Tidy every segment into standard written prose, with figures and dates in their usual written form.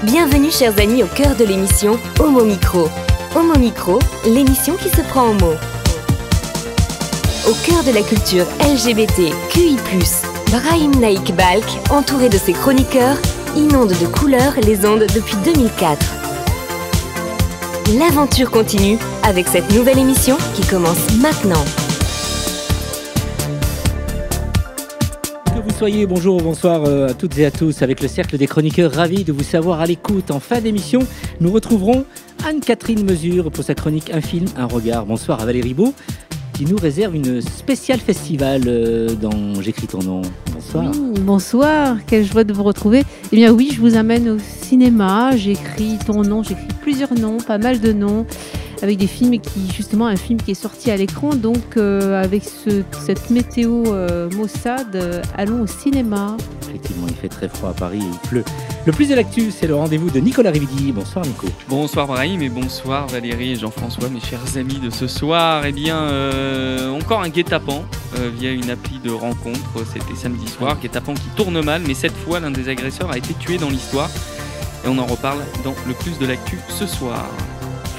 Bienvenue chers amis au cœur de l'émission Homo Micro. Homo Micro, l'émission qui se prend en mots. Au cœur de la culture LGBT, QI+, Brahim Naik Balk, entouré de ses chroniqueurs, inonde de couleurs les ondes depuis 2004. L'aventure continue avec cette nouvelle émission qui commence maintenant. Que vous soyez, bonjour ou bonsoir à toutes et à tous, avec le Cercle des Chroniqueurs, ravis de vous savoir à l'écoute. En fin d'émission, nous retrouverons Anne-Catherine Mesure pour sa chronique Un film, un regard. Bonsoir à Valérie Beau, qui nous réserve une spéciale festival dans J'écris ton nom. Bonsoir. Oui, bonsoir, quelle joie de vous retrouver. Eh bien oui, je vous amène au cinéma, j'écris ton nom, j'écris plusieurs noms, pas mal de noms, avec des films justement un film qui est sorti à l'écran, donc avec cette météo maussade, allons au cinéma. Effectivement, il fait très froid à Paris et il pleut. Le plus de l'actu, c'est le rendez-vous de Nicolas Rividi. Bonsoir Nico. Bonsoir Brahim et bonsoir Valérie et Jean-François, mes chers amis de ce soir. Eh bien, encore un guet-apens via une appli de rencontre, c'était samedi soir. Guet-apens qui tourne mal, mais cette fois, l'un des agresseurs a été tué dans l'histoire. Et on en reparle dans le plus de l'actu ce soir.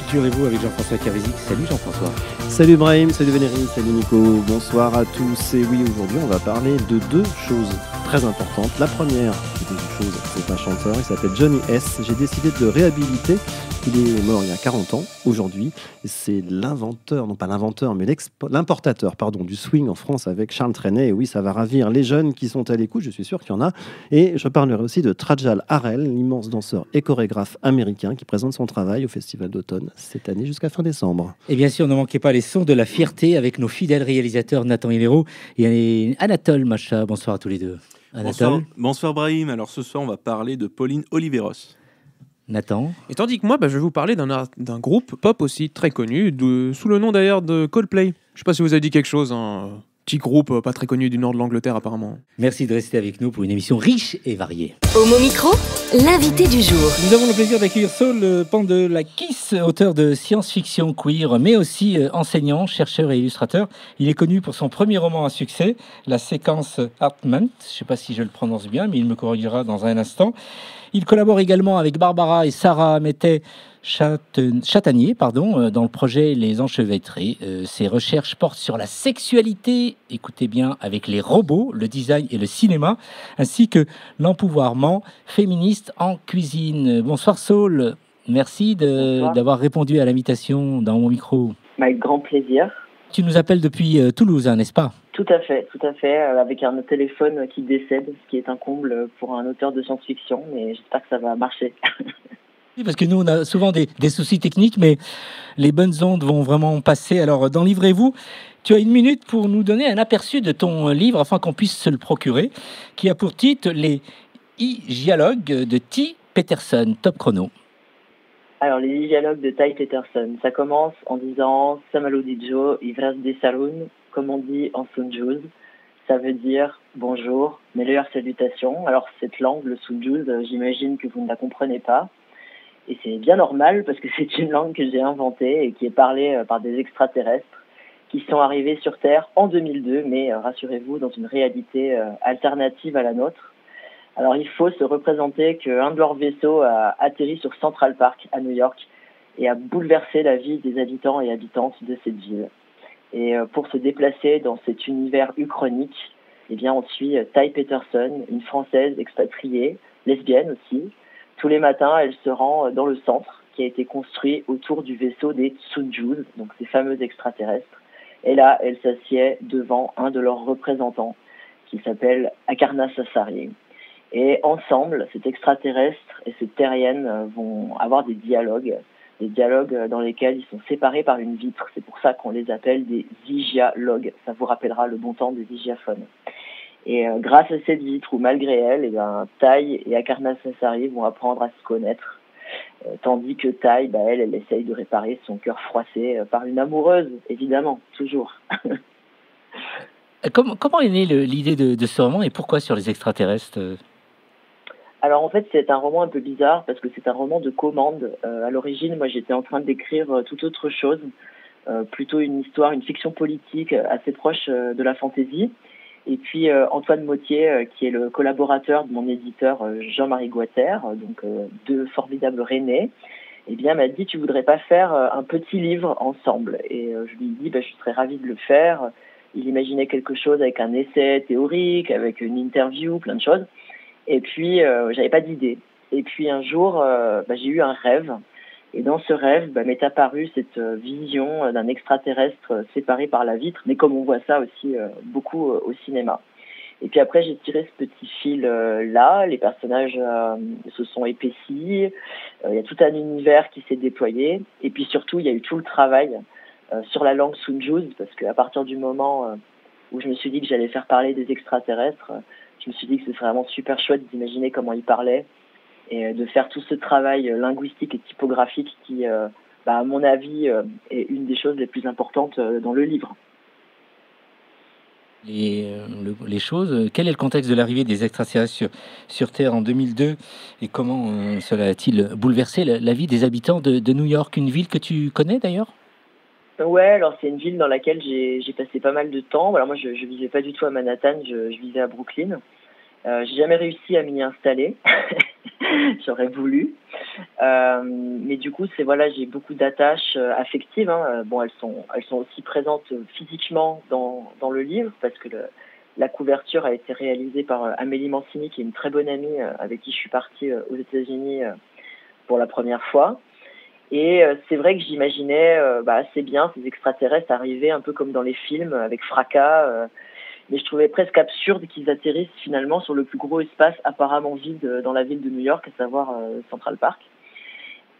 Culturez-vous avec Jean-François Cavesic. Salut Jean-François. Salut Brahim, salut Valérie, salut Nico, bonsoir à tous. Et oui, aujourd'hui on va parler de deux choses très importantes. La première, c'est un chanteur, il s'appelle Johnny S. J'ai décidé de le réhabiliter. Il est mort il y a 40 ans aujourd'hui. C'est l'inventeur, non pas l'inventeur, mais l'importateur du swing en France avec Charles Trenet. Et oui, ça va ravir les jeunes qui sont à l'écoute, je suis sûr qu'il y en a. Et je parlerai aussi de Trajal Harrell, l'immense danseur et chorégraphe américain qui présente son travail au Festival d'automne cette année jusqu'à fin décembre. Et bien sûr, ne manquez pas les sons de la fierté avec nos fidèles réalisateurs Nathan Hilero et Anatole Macha. Bonsoir à tous les deux. Anatole. Bonsoir Brahim. Alors ce soir, on va parler de Pauline Oliveros. Nathan. Et tandis que moi, je vais vous parler d'un groupe pop aussi très connu, sous le nom d'ailleurs de Coldplay. Je ne sais pas si vous avez dit quelque chose, un petit groupe pas très connu du nord de l'Angleterre apparemment. Merci de rester avec nous pour une émission riche et variée. Homo Micro, l'invité du jour. Nous avons le plaisir d'accueillir Saul Pandelakis, auteur de science-fiction queer, mais aussi enseignant, chercheur et illustrateur. Il est connu pour son premier roman à succès, La séquence Hartmann. Je ne sais pas si je le prononce bien, mais il me corrigera dans un instant. Il collabore également avec Barbara et Sarah Métais-Chatanier dans le projet Les Enchevêtrés. Ses recherches portent sur la sexualité, écoutez bien, avec les robots, le design et le cinéma, ainsi que l'empouvoirment féministe en cuisine. Bonsoir Saul, merci d'avoir répondu à l'invitation dans mon micro. Avec grand plaisir. Tu nous appelles depuis Toulouse, n'est-ce pas ? Tout à fait, avec un téléphone qui décède, ce qui est un comble pour un auteur de science-fiction, mais j'espère que ça va marcher. Oui, parce que nous, on a souvent des soucis techniques, mais les bonnes ondes vont vraiment passer. Alors, dans Livrez-vous, tu as 1 minute pour nous donner un aperçu de ton livre, afin qu'on puisse se le procurer, qui a pour titre Les dialogues de Ty Peterson. Top chrono. Alors, les dialogues de Ty Peterson, ça commence en disant « Samalodijo, ivras de saloon », comme on dit en Sunjuz. Ça veut dire « bonjour, meilleure salutation ». Alors, cette langue, le Sunjuz, j'imagine que vous ne la comprenez pas. Et c'est bien normal, parce que c'est une langue que j'ai inventée et qui est parlée par des extraterrestres qui sont arrivés sur Terre en 2002, mais rassurez-vous, dans une réalité alternative à la nôtre. Alors, il faut se représenter qu'un de leurs vaisseaux a atterri sur Central Park à New York et a bouleversé la vie des habitants et habitantes de cette ville. Et pour se déplacer dans cet univers uchronique, eh bien, on suit Ty Peterson, une Française expatriée, lesbienne aussi. Tous les matins, elle se rend dans le centre qui a été construit autour du vaisseau des Tsunjus, donc ces fameux extraterrestres. Et là, elle s'assied devant un de leurs représentants qui s'appelle Akarna Sassari. Et ensemble, cet extraterrestre et cette terrienne vont avoir des dialogues dans lesquels ils sont séparés par une vitre. C'est pour ça qu'on les appelle des zygialogues. Ça vous rappellera le bon temps des zygiaphones. Et grâce à cette vitre, ou malgré elle, Ty et Akarna Sassari vont apprendre à se connaître. Tandis que Ty, elle essaye de réparer son cœur froissé par une amoureuse, évidemment, toujours. Comment est née l'idée de ce roman et pourquoi sur les extraterrestres ? Alors en fait, c'est un roman un peu bizarre parce que c'est un roman de commande. À l'origine, moi j'étais en train d'écrire toute autre chose, plutôt une histoire, une fiction politique assez proche de la fantaisie. Et puis Antoine Mottier, qui est le collaborateur de mon éditeur Jean-Marie Guater, donc deux formidables Rennais, eh bien m'a dit tu voudrais pas faire un petit livre ensemble. Et je lui ai dit je serais ravie de le faire. Il imaginait quelque chose avec un essai théorique, avec une interview, plein de choses. Et puis j'avais pas d'idée. Et puis un jour j'ai eu un rêve. Et dans ce rêve, m'est apparue cette vision d'un extraterrestre séparé par la vitre, mais comme on voit ça aussi beaucoup au cinéma. Et puis après, j'ai tiré ce petit fil-là, les personnages se sont épaissis, il y a tout un univers qui s'est déployé, et puis surtout, il y a eu tout le travail sur la langue Sunjuz, parce qu'à partir du moment où je me suis dit que j'allais faire parler des extraterrestres, je me suis dit que ce serait vraiment super chouette d'imaginer comment ils parlaient, et de faire tout ce travail linguistique et typographique qui, à mon avis, est une des choses les plus importantes dans le livre. Les choses, quel est le contexte de l'arrivée des extraterrestres sur Terre en 2002 et comment cela a-t-il bouleversé la vie des habitants de New York, une ville que tu connais d'ailleurs? Ouais, alors c'est une ville dans laquelle j'ai passé pas mal de temps. Alors moi, je vivais pas du tout à Manhattan, je vivais à Brooklyn. J'ai jamais réussi à m'y installer. J'aurais voulu. Mais du coup, j'ai beaucoup d'attaches affectives. Hein. Bon, elles sont aussi présentes physiquement dans le livre parce que la couverture a été réalisée par Amélie Mancini, qui est une très bonne amie avec qui je suis partie aux États-Unis pour la première fois. Et c'est vrai que j'imaginais assez bien ces extraterrestres arriver un peu comme dans les films, avec fracas. Mais je trouvais presque absurde qu'ils atterrissent finalement sur le plus gros espace apparemment vide dans la ville de New York, à savoir Central Park.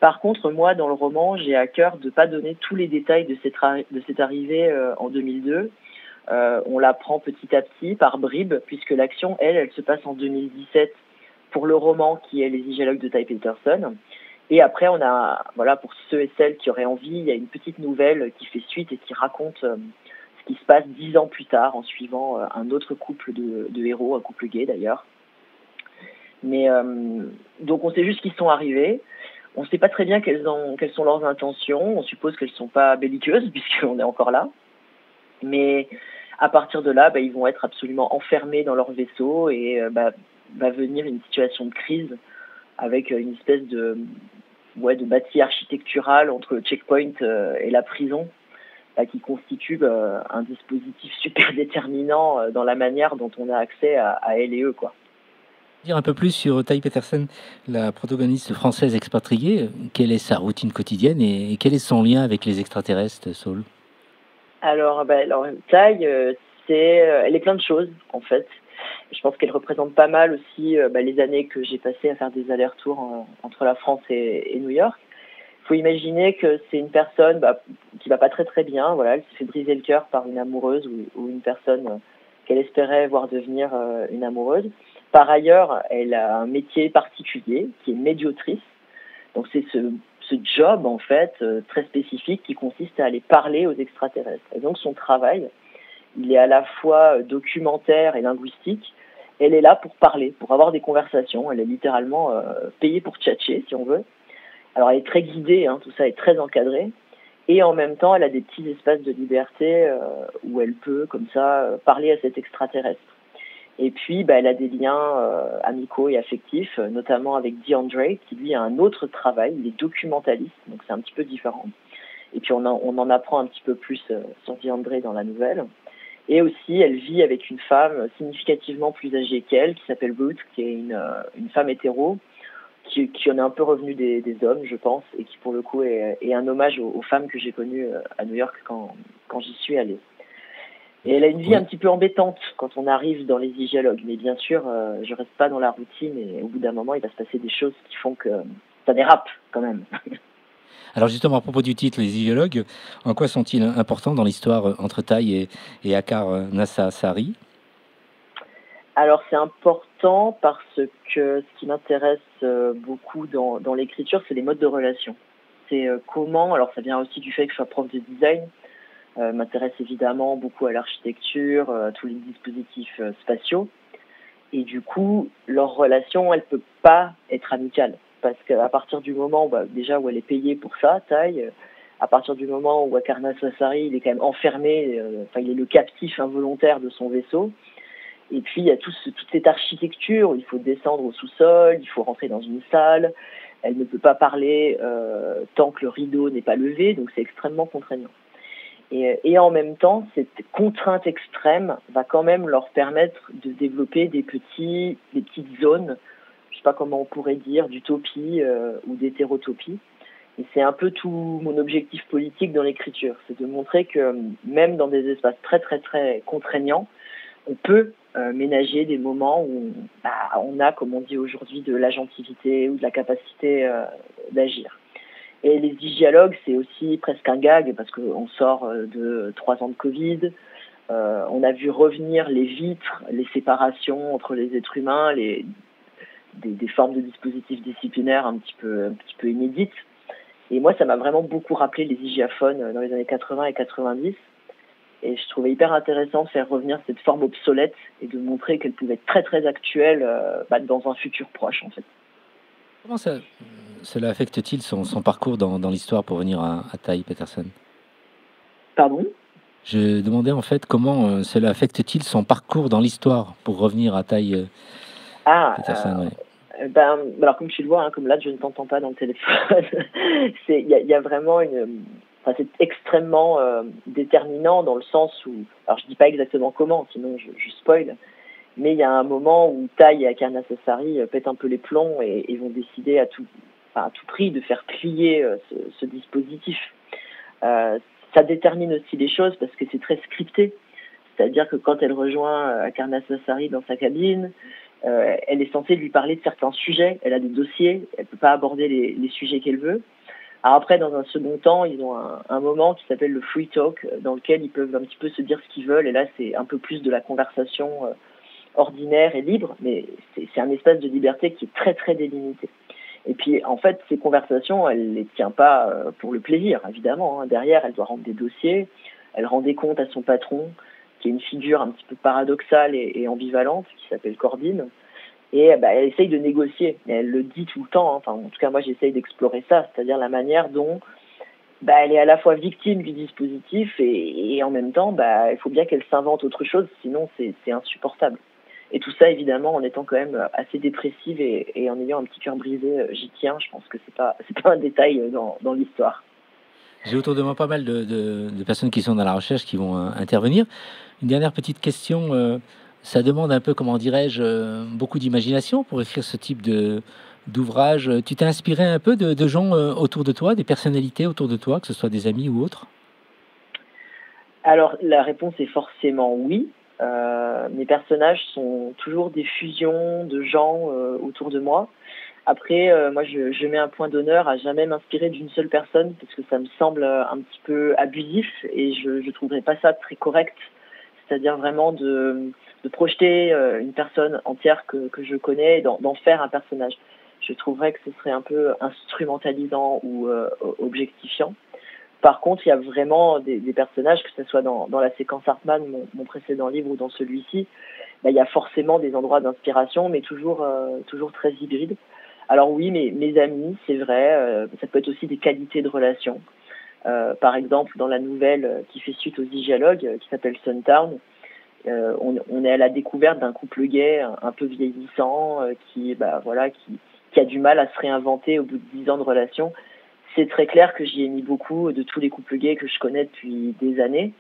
Par contre, moi, dans le roman, j'ai à cœur de ne pas donner tous les détails de cette arrivée en 2002. On l'apprend petit à petit, par bribes, puisque l'action, elle se passe en 2017 pour le roman qui est Les Igélogues de Ty Peterson. Et après, on a, pour ceux et celles qui auraient envie, il y a une petite nouvelle qui fait suite et qui raconte ce qui se passe 10 ans plus tard en suivant un autre couple de héros, un couple gay d'ailleurs. Mais donc on sait juste qu'ils sont arrivés. On ne sait pas très bien quelles sont leurs intentions. On suppose qu'elles ne sont pas belliqueuses puisqu'on est encore là. Mais à partir de là, ils vont être absolument enfermés dans leur vaisseau et va venir une situation de crise avec une espèce de bâti architectural entre le checkpoint et la prison, qui constitue un dispositif super déterminant dans la manière dont on a accès à elle et eux, quoi. Dire un peu plus sur Ty Peterson, la protagoniste française expatriée. Quelle est sa routine quotidienne et quel est son lien avec les extraterrestres, Saul? Alors Ty, elle est plein de choses en fait. Je pense qu'elle représente pas mal aussi les années que j'ai passées à faire des allers-retours entre la France et New York. Il faut imaginer que c'est une personne qui va pas très très bien. Voilà, elle s'est fait briser le cœur par une amoureuse ou une personne qu'elle espérait voir devenir une amoureuse. Par ailleurs, elle a un métier particulier qui est médiatrice. Donc c'est ce job en fait très spécifique qui consiste à aller parler aux extraterrestres. Et donc son travail, il est à la fois documentaire et linguistique. Elle est là pour parler, pour avoir des conversations. Elle est littéralement payée pour tchatcher, si on veut. Alors elle est très guidée, tout ça est très encadré. Et en même temps, elle a des petits espaces de liberté où elle peut, comme ça, parler à cet extraterrestre. Et puis, elle a des liens amicaux et affectifs, notamment avec DeAndre, qui lui a un autre travail, il est documentaliste, donc c'est un petit peu différent. Et puis on en apprend un petit peu plus sur DeAndre dans la nouvelle. Et aussi, elle vit avec une femme significativement plus âgée qu'elle, qui s'appelle Ruth, qui est une femme hétéro, qui en est un peu revenue des hommes, je pense, et qui pour le coup est un hommage aux femmes que j'ai connues à New York quand j'y suis allée. Et elle a une vie un petit peu embêtante quand on arrive dans les igéologues. Mais bien sûr, je reste pas dans la routine et au bout d'un moment, il va se passer des choses qui font que ça dérape quand même. Alors justement, à propos du titre, les igéologues, en quoi sont-ils importants dans l'histoire entre Ty et Akar Nassasari? Alors c'est important parce que ce qui m'intéresse beaucoup dans l'écriture, c'est les modes de relation. C'est comment, alors ça vient aussi du fait que je sois prof de design, m'intéresse évidemment beaucoup à l'architecture, à tous les dispositifs spatiaux. Et du coup, leur relation, elle peut pas être amicale. Parce qu'à partir du moment déjà où elle est payée pour ça, Ty, à partir du moment où Akar Nassasari, il est quand même enfermé, il est le captif involontaire de son vaisseau, Et puis il y a toute cette architecture, il faut descendre au sous-sol, il faut rentrer dans une salle, elle ne peut pas parler tant que le rideau n'est pas levé, donc c'est extrêmement contraignant. Et en même temps, cette contrainte extrême va quand même leur permettre de développer des petites zones, je ne sais pas comment on pourrait dire, d'utopie ou d'hétérotopie. Et c'est un peu tout mon objectif politique dans l'écriture, c'est de montrer que même dans des espaces très très très contraignants, on peut ménager des moments où on a, comme on dit aujourd'hui, de l'agentivité ou de la capacité d'agir. Et les dialogues, c'est aussi presque un gag parce qu'on sort de 3 ans de Covid. On a vu revenir les vitres, les séparations entre les êtres humains, des formes de dispositifs disciplinaires un petit peu inédites. Et moi, ça m'a vraiment beaucoup rappelé les hygiaphones dans les années 80 et 90. Et je trouvais hyper intéressant de faire revenir cette forme obsolète et de montrer qu'elle pouvait être très très actuelle dans un futur proche en fait. Comment cela affecte-t-il son parcours dans l'histoire pour venir à Ty Peterson? Pardon? Je demandais en fait comment cela affecte-t-il son parcours dans l'histoire pour revenir à Ty Peterson. Alors comme tu le vois, comme là je ne t'entends pas dans le téléphone, il y a vraiment c'est extrêmement déterminant dans le sens où, alors je dis pas exactement comment, sinon je spoil, mais il y a un moment où Ty et Akarna Sassari pètent un peu les plombs et vont décider à tout prix de faire plier ce dispositif. Ça détermine aussi les choses parce que c'est très scripté, c'est-à-dire que quand elle rejoint Akarna Sassari dans sa cabine, elle est censée lui parler de certains sujets, elle a des dossiers, elle peut pas aborder les sujets qu'elle veut. Alors après, dans un second temps, ils ont un moment qui s'appelle le free talk, dans lequel ils peuvent un petit peu se dire ce qu'ils veulent, et là c'est un peu plus de la conversation ordinaire et libre, mais c'est un espace de liberté qui est très très délimité. Et puis en fait, ces conversations, elle les tient pas pour le plaisir, évidemment. Derrière, elle doit rendre des dossiers, elle rend des comptes à son patron, qui est une figure un petit peu paradoxale et ambivalente, qui s'appelle Corbin. Et elle essaye de négocier. Et elle le dit tout le temps. En tout cas, moi, j'essaye d'explorer ça, c'est-à-dire la manière dont elle est à la fois victime du dispositif et en même temps, il faut bien qu'elle s'invente autre chose, sinon c'est insupportable. Et tout ça, évidemment, en étant quand même assez dépressive et en ayant un petit cœur brisé, j'y tiens. Je pense que c'est pas un détail dans l'histoire. J'ai autour de moi pas mal de personnes qui sont dans la recherche, qui vont intervenir. Une dernière petite question. Ça demande un peu, comment dirais-je, beaucoup d'imagination pour écrire ce type d'ouvrage. Tu t'es inspiré un peu de gens autour de toi, des personnalités autour de toi, que ce soit des amis ou autres? Alors, la réponse est forcément oui. Mes personnages sont toujours des fusions de gens autour de moi. Après, moi, je mets un point d'honneur à jamais m'inspirer d'une seule personne parce que ça me semble un petit peu abusif et je ne trouverais pas ça très correct. C'est-à-dire vraiment de projeter une personne entière que je connais et d'en faire un personnage. Je trouverais que ce serait un peu instrumentalisant ou objectifiant. Par contre, il y a vraiment des personnages, que ce soit dans la séquence Hartman, mon précédent livre, ou dans celui-ci, il y a forcément des endroits d'inspiration, mais toujours très hybrides. Alors oui, mes amis, c'est vrai, ça peut être aussi des qualités de relation. Par exemple, dans la nouvelle qui fait suite aux dialogues, qui s'appelle Suntown, on est à la découverte d'un couple gay un peu vieillissant, qui a du mal à se réinventer au bout de 10 ans de relation. C'est très clair que j'y ai mis beaucoup de tous les couples gays que je connais depuis des années.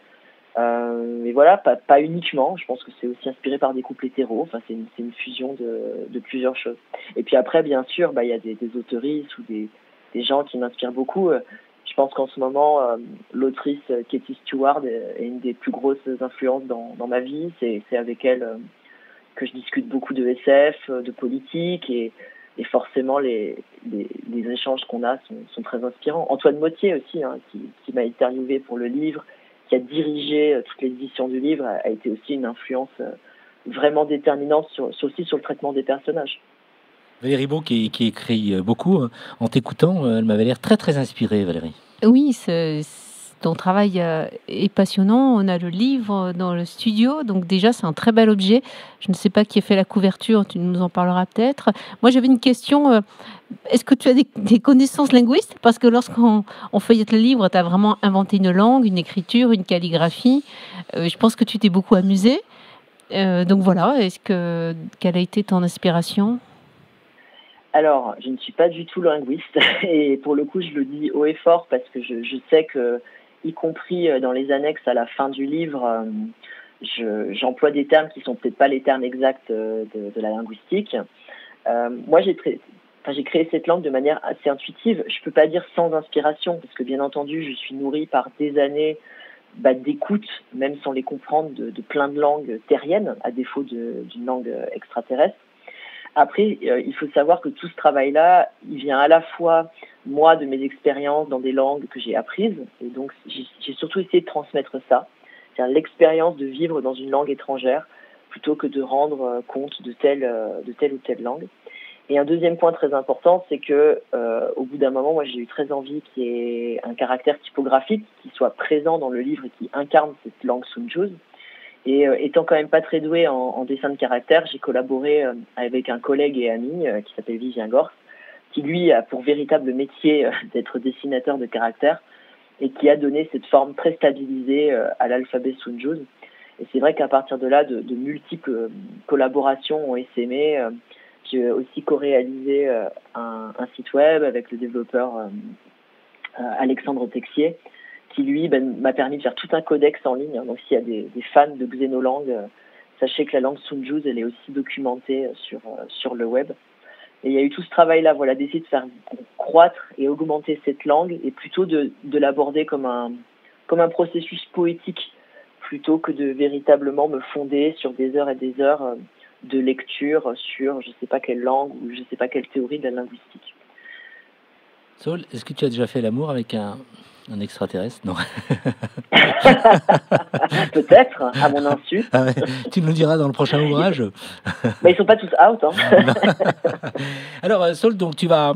Mais voilà, pas uniquement. Je pense que c'est aussi inspiré par des couples hétéros. C'est une fusion de plusieurs choses. Et puis après, bien sûr, il y a des auteurices ou des gens qui m'inspirent beaucoup. Je pense qu'en ce moment, l'autrice Katie Stewart est une des plus grosses influences dans ma vie. C'est avec elle que je discute beaucoup de SF, de politique et forcément les échanges qu'on a sont très inspirants. Antoine Mottier aussi, qui m'a interviewé pour le livre, qui a dirigé toute l'édition du livre, a été aussi une influence vraiment déterminante aussi sur le traitement des personnages. Valérie Beau, qui écrit beaucoup, en t'écoutant, elle m'avait l'air très très inspirée, Valérie. Oui, ton travail est passionnant. On a le livre dans le studio, donc déjà c'est un très bel objet. Je ne sais pas qui a fait la couverture, tu nous en parleras peut-être. Moi j'avais une question, est-ce que tu as des connaissances linguistes? Parce que lorsqu'on feuillette le livre, tu as vraiment inventé une langue, une écriture, une calligraphie. Je pense que tu t'es beaucoup amusé. Donc voilà, quelle a été ton inspiration? Alors, je ne suis pas du tout linguiste et pour le coup, je le dis haut et fort parce que je sais que, y compris dans les annexes à la fin du livre, j'emploie des termes qui sont peut-être pas les termes exacts de la linguistique. Moi, j'ai créé cette langue de manière assez intuitive. Je peux pas dire sans inspiration parce que bien entendu, je suis nourrie par des années d'écoute, même sans les comprendre, de plein de langues terriennes, à défaut d'une langue extraterrestre. Après, il faut savoir que tout ce travail-là, il vient à la fois, moi, de mes expériences dans des langues que j'ai apprises, et donc j'ai surtout essayé de transmettre ça, c'est-à-dire l'expérience de vivre dans une langue étrangère, plutôt que de rendre compte de telle ou telle langue. Et un deuxième point très important, c'est que au bout d'un moment, moi, j'ai eu très envie qu'il y ait un caractère typographique qui soit présent dans le livre et qui incarne cette langue Sounjouz. Et étant quand même pas très douée en dessin de caractère, j'ai collaboré avec un collègue et ami qui s'appelle Vivien Gorce, qui lui a pour véritable métier d'être dessinateur de caractère et qui a donné cette forme très stabilisée à l'alphabet Sounjouz. Et c'est vrai qu'à partir de là, de multiples collaborations ont essaimé. J'ai aussi co-réalisé un site web avec le développeur Alexandre Texier, qui lui m'a permis de faire tout un codex en ligne. Donc s'il y a des fans de xénolangue, sachez que la langue Sounjouz, elle est aussi documentée sur le web. Et il y a eu tout ce travail-là, voilà, d'essayer de faire croître et augmenter cette langue, et plutôt de l'aborder comme un processus poétique, plutôt que de véritablement me fonder sur des heures et des heures de lecture sur je ne sais pas quelle langue ou je ne sais pas quelle théorie de la linguistique. Saul, est-ce que tu as déjà fait l'amour avec un extraterrestre? Non. Peut-être, à mon insu. Ah ouais, tu nous le diras dans le prochain ouvrage. Mais ils sont pas tous out. Alors, Saul, donc tu vas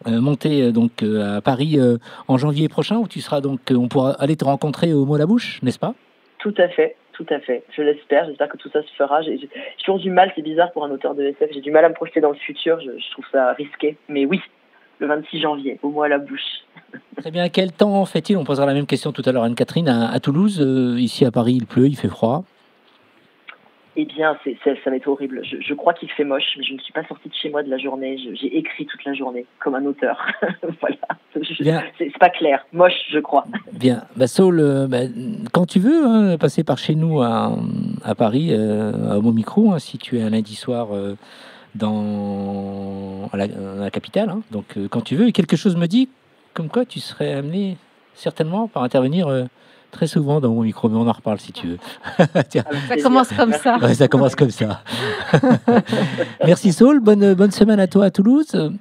monter à Paris en janvier prochain, où tu seras on pourra aller te rencontrer au mot à la bouche, n'est-ce pas? Tout à fait. Je l'espère. J'espère que tout ça se fera. J'ai toujours du mal, c'est bizarre pour un auteur de SF, j'ai du mal à me projeter dans le futur. Je trouve ça risqué. Mais oui, le 26 janvier, au mot à la bouche. Très bien. Quel temps fait-il? On posera la même question tout à l'heure à Anne-Catherine. À Toulouse, ici à Paris, il pleut, il fait froid. Eh bien, ça va être horrible. Je crois qu'il fait moche, mais je ne suis pas sortie de chez moi de la journée. J'ai écrit toute la journée, comme un auteur. Voilà. C'est pas clair. Moche, je crois. Bien. Saul, quand tu veux, passer par chez nous à Paris, à Homo Micro, si tu es un lundi soir dans la capitale. Donc, quand tu veux. Et quelque chose me dit comme quoi tu serais amené certainement par intervenir très souvent dans Homo Micro, mais on en reparle si tu veux. Ça commence comme ça. Ouais, ça commence comme ça. Merci Saul, bonne semaine à toi à Toulouse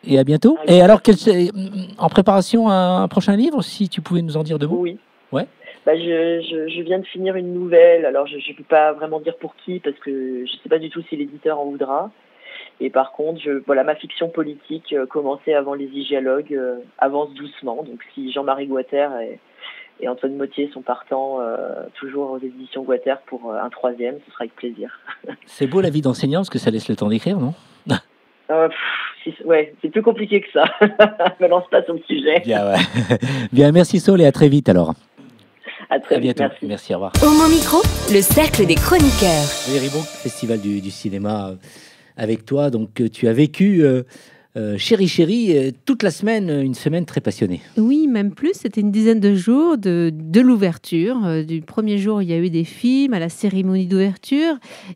et à bientôt. Et alors, en préparation à un prochain livre, si tu pouvais nous en dire deux mots. Oui. Ouais. Je viens de finir une nouvelle, alors je ne peux pas vraiment dire pour qui, parce que je ne sais pas du tout si l'éditeur en voudra. Et par contre, ma fiction politique, commencée avant les Hygialogues, avance doucement. Donc si Jean-Marie Guater et Antoine Mottier sont partants toujours aux éditions Guater pour un troisième, ce sera avec plaisir. C'est beau la vie d'enseignant, parce que ça laisse le temps d'écrire, non? C'est plus compliqué que ça. Me lance pas sur le sujet. Bien, ouais. Bien, merci Saul et à très vite alors. À très vite, bientôt. Merci, au revoir. Homo Micro, le cercle des chroniqueurs. Valérie Bonc, Festival du cinéma avec toi. Donc tu as vécu Chéri Chéri toute la semaine, une semaine très passionnée. Oui, même plus. C'était une dizaine de jours de l'ouverture. Du premier jour, il y a eu des films à la cérémonie d'ouverture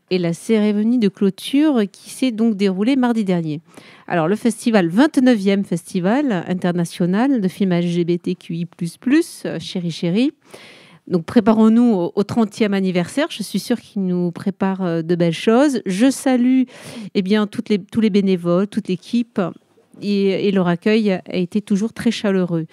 et la cérémonie de clôture qui s'est donc déroulée mardi dernier. Alors, le festival, 29e festival international de films LGBTQI+, Chéri Chéri. Donc, préparons-nous au 30e anniversaire. Je suis sûre qu'il nous prépare de belles choses. Je salue tous les bénévoles, toute l'équipe. Et leur accueil a été toujours très chaleureux.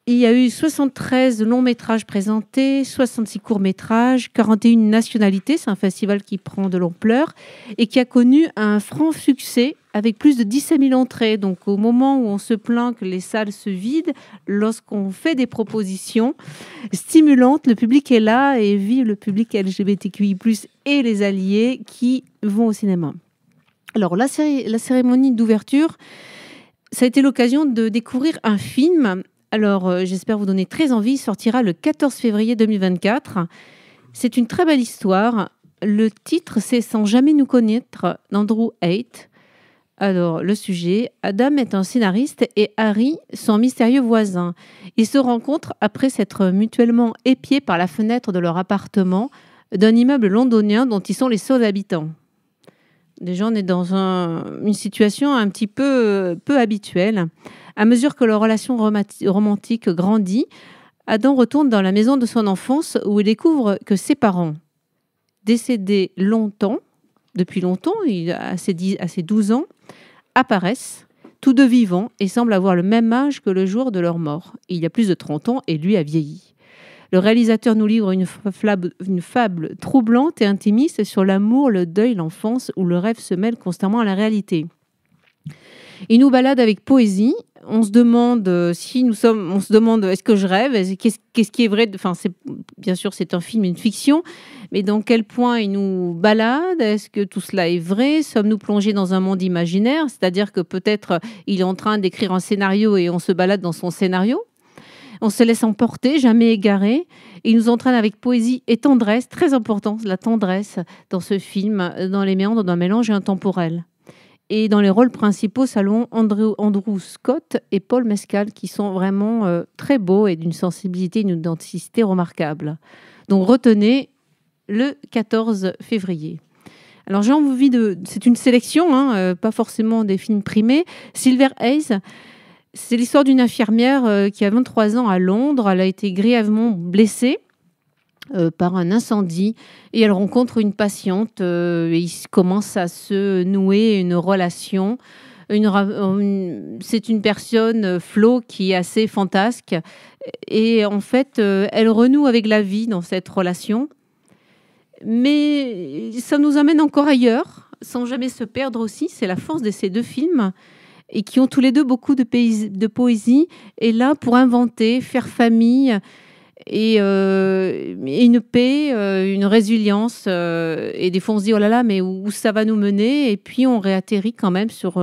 Il y a eu 73 longs métrages présentés, 66 courts métrages, 41 nationalités. C'est un festival qui prend de l'ampleur et qui a connu un franc succès avec plus de 17 000 entrées. Donc au moment où on se plaint que les salles se vident, lorsqu'on fait des propositions stimulantes, le public est là et vive le public LGBTQI+, et les alliés qui vont au cinéma. Alors la cérémonie d'ouverture, ça a été l'occasion de découvrir un film. Alors, j'espère vous donner très envie. Il sortira le 14 février 2024. C'est une très belle histoire. Le titre, c'est Sans jamais nous connaître d'Andrew Haight. Alors, le sujet, Adam est un scénariste et Harry, son mystérieux voisin. Ils se rencontrent après s'être mutuellement épiés par la fenêtre de leur appartement d'un immeuble londonien dont ils sont les seuls habitants. Déjà, on est dans une situation un petit peu habituelle. À mesure que leur relation romantique grandit, Adam retourne dans la maison de son enfance où il découvre que ses parents, décédés depuis longtemps, à ses 12 ans, apparaissent, tous deux vivants, et semblent avoir le même âge que le jour de leur mort. Il y a plus de 30 ans et lui a vieilli. Le réalisateur nous livre une fable troublante et intimiste sur l'amour, le deuil, l'enfance, où le rêve se mêle constamment à la réalité. Il nous balade avec poésie. On se demande est-ce que je rêve, qu'est-ce qui est vrai. Enfin, bien sûr, c'est un film, une fiction, mais dans quel point il nous balade? Est-ce que tout cela est vrai? Sommes-nous plongés dans un monde imaginaire? C'est-à-dire que peut-être il est en train d'écrire un scénario et on se balade dans son scénario. On se laisse emporter, jamais égaré. Il nous entraîne avec poésie et tendresse, très important, la tendresse dans ce film, dans les méandres d'un mélange intemporel. Et dans les rôles principaux, saluons Andrew Scott et Paul Mescal, qui sont vraiment très beaux et d'une sensibilité, une authenticité remarquable. Donc retenez le 14 février. Alors j'ai envie c'est une sélection, pas forcément des films primés. Silver Hayes, c'est l'histoire d'une infirmière qui a 23 ans à Londres. Elle a été grièvement blessée par un incendie et elle rencontre une patiente et il commence à se nouer une relation. C'est une personne, Flo, qui est assez fantasque et en fait elle renoue avec la vie dans cette relation, mais ça nous amène encore ailleurs sans jamais se perdre aussi. C'est la force de ces deux films et qui ont tous les deux beaucoup de poésie et là pour inventer, faire famille et une paix, une résilience et des fois on se dit oh là là mais où ça va nous mener, et puis on réatterrit quand même sur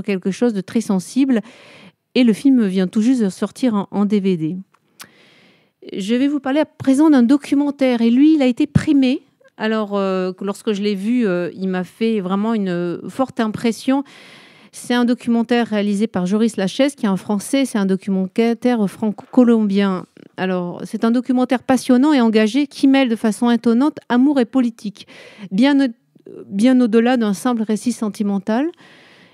quelque chose de très sensible, et le film vient tout juste de sortir en DVD. Je vais vous parler à présent d'un documentaire, et lui il a été primé. Alors lorsque je l'ai vu, il m'a fait vraiment une forte impression. C'est un documentaire réalisé par Joris Lachaise, qui est un Français. C'est un documentaire franco-colombien. Alors, c'est un documentaire passionnant et engagé qui mêle de façon étonnante amour et politique, bien au-delà d'un simple récit sentimental.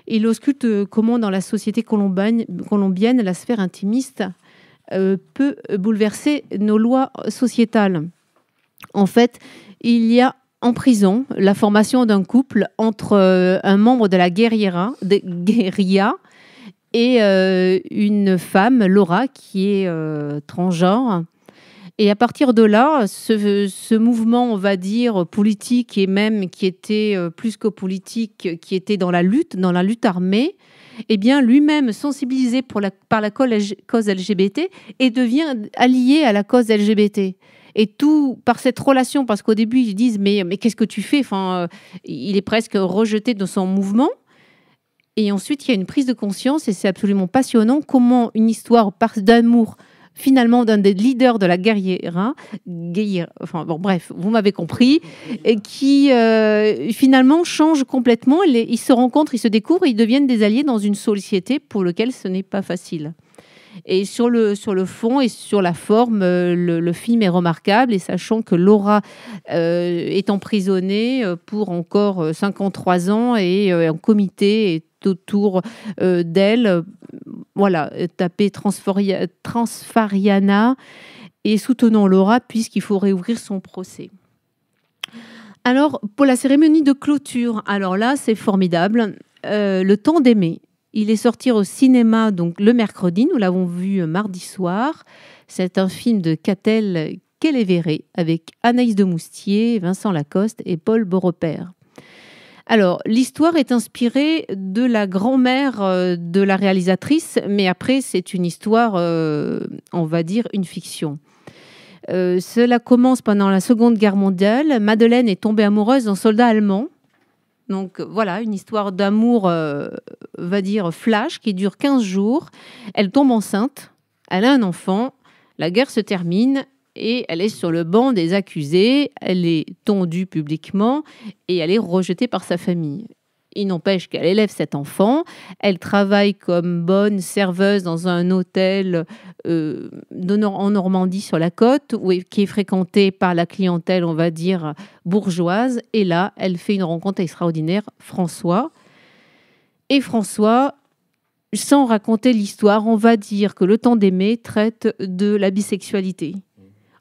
Il ausculte comment, dans la société colombienne, la sphère intimiste peut bouleverser nos lois sociétales. En fait, il y a en prison la formation d'un couple entre un membre de la guérilla et une femme, Laura, qui est transgenre. Et à partir de là, ce mouvement, on va dire, politique, et même qui était plus que politique, qui était dans la lutte armée, eh bien, lui-même sensibilisé par la cause LGBT et devient allié à la cause LGBT. Et tout par cette relation, parce qu'au début, ils disent mais qu'est-ce que tu fais? Enfin, il est presque rejeté de son mouvement. Et ensuite, il y a une prise de conscience, et c'est absolument passionnant comment une histoire d'amour, finalement, d'un des leaders de la guérilla, enfin bon, bref, vous m'avez compris, et qui finalement change complètement. Ils se rencontrent, ils se découvrent, ils deviennent des alliés dans une société pour laquelle ce n'est pas facile. Et sur le fond et sur la forme, le film est remarquable. Et sachant que Laura est emprisonnée pour encore 53 ans et un comité est autour d'elle. Voilà, tapez Transfariana et soutenons Laura puisqu'il faut réouvrir son procès. Alors, pour la cérémonie de clôture, alors là, c'est formidable. Le temps d'aimer. Il est sorti au cinéma donc le mercredi. Nous l'avons vu mardi soir. C'est un film de Catel Kelevere avec Anaïs de Moustier, Vincent Lacoste et Paul Beaurepaire. Alors, l'histoire est inspirée de la grand-mère de la réalisatrice, mais après, c'est une histoire, on va dire, une fiction. Cela commence pendant la Seconde Guerre mondiale. Madeleine est tombée amoureuse d'un soldat allemand. Donc voilà, une histoire d'amour, va dire, flash, qui dure 15 jours. Elle tombe enceinte, elle a un enfant, la guerre se termine et elle est sur le banc des accusés, elle est tondue publiquement et elle est rejetée par sa famille. Il n'empêche qu'elle élève cet enfant, elle travaille comme bonne serveuse dans un hôtel en Normandie sur la côte, qui est fréquenté par la clientèle, on va dire, bourgeoise. Et là, elle fait une rencontre extraordinaire, François. Et François, sans raconter l'histoire, on va dire que Le Temps d'aimer traite de la bisexualité.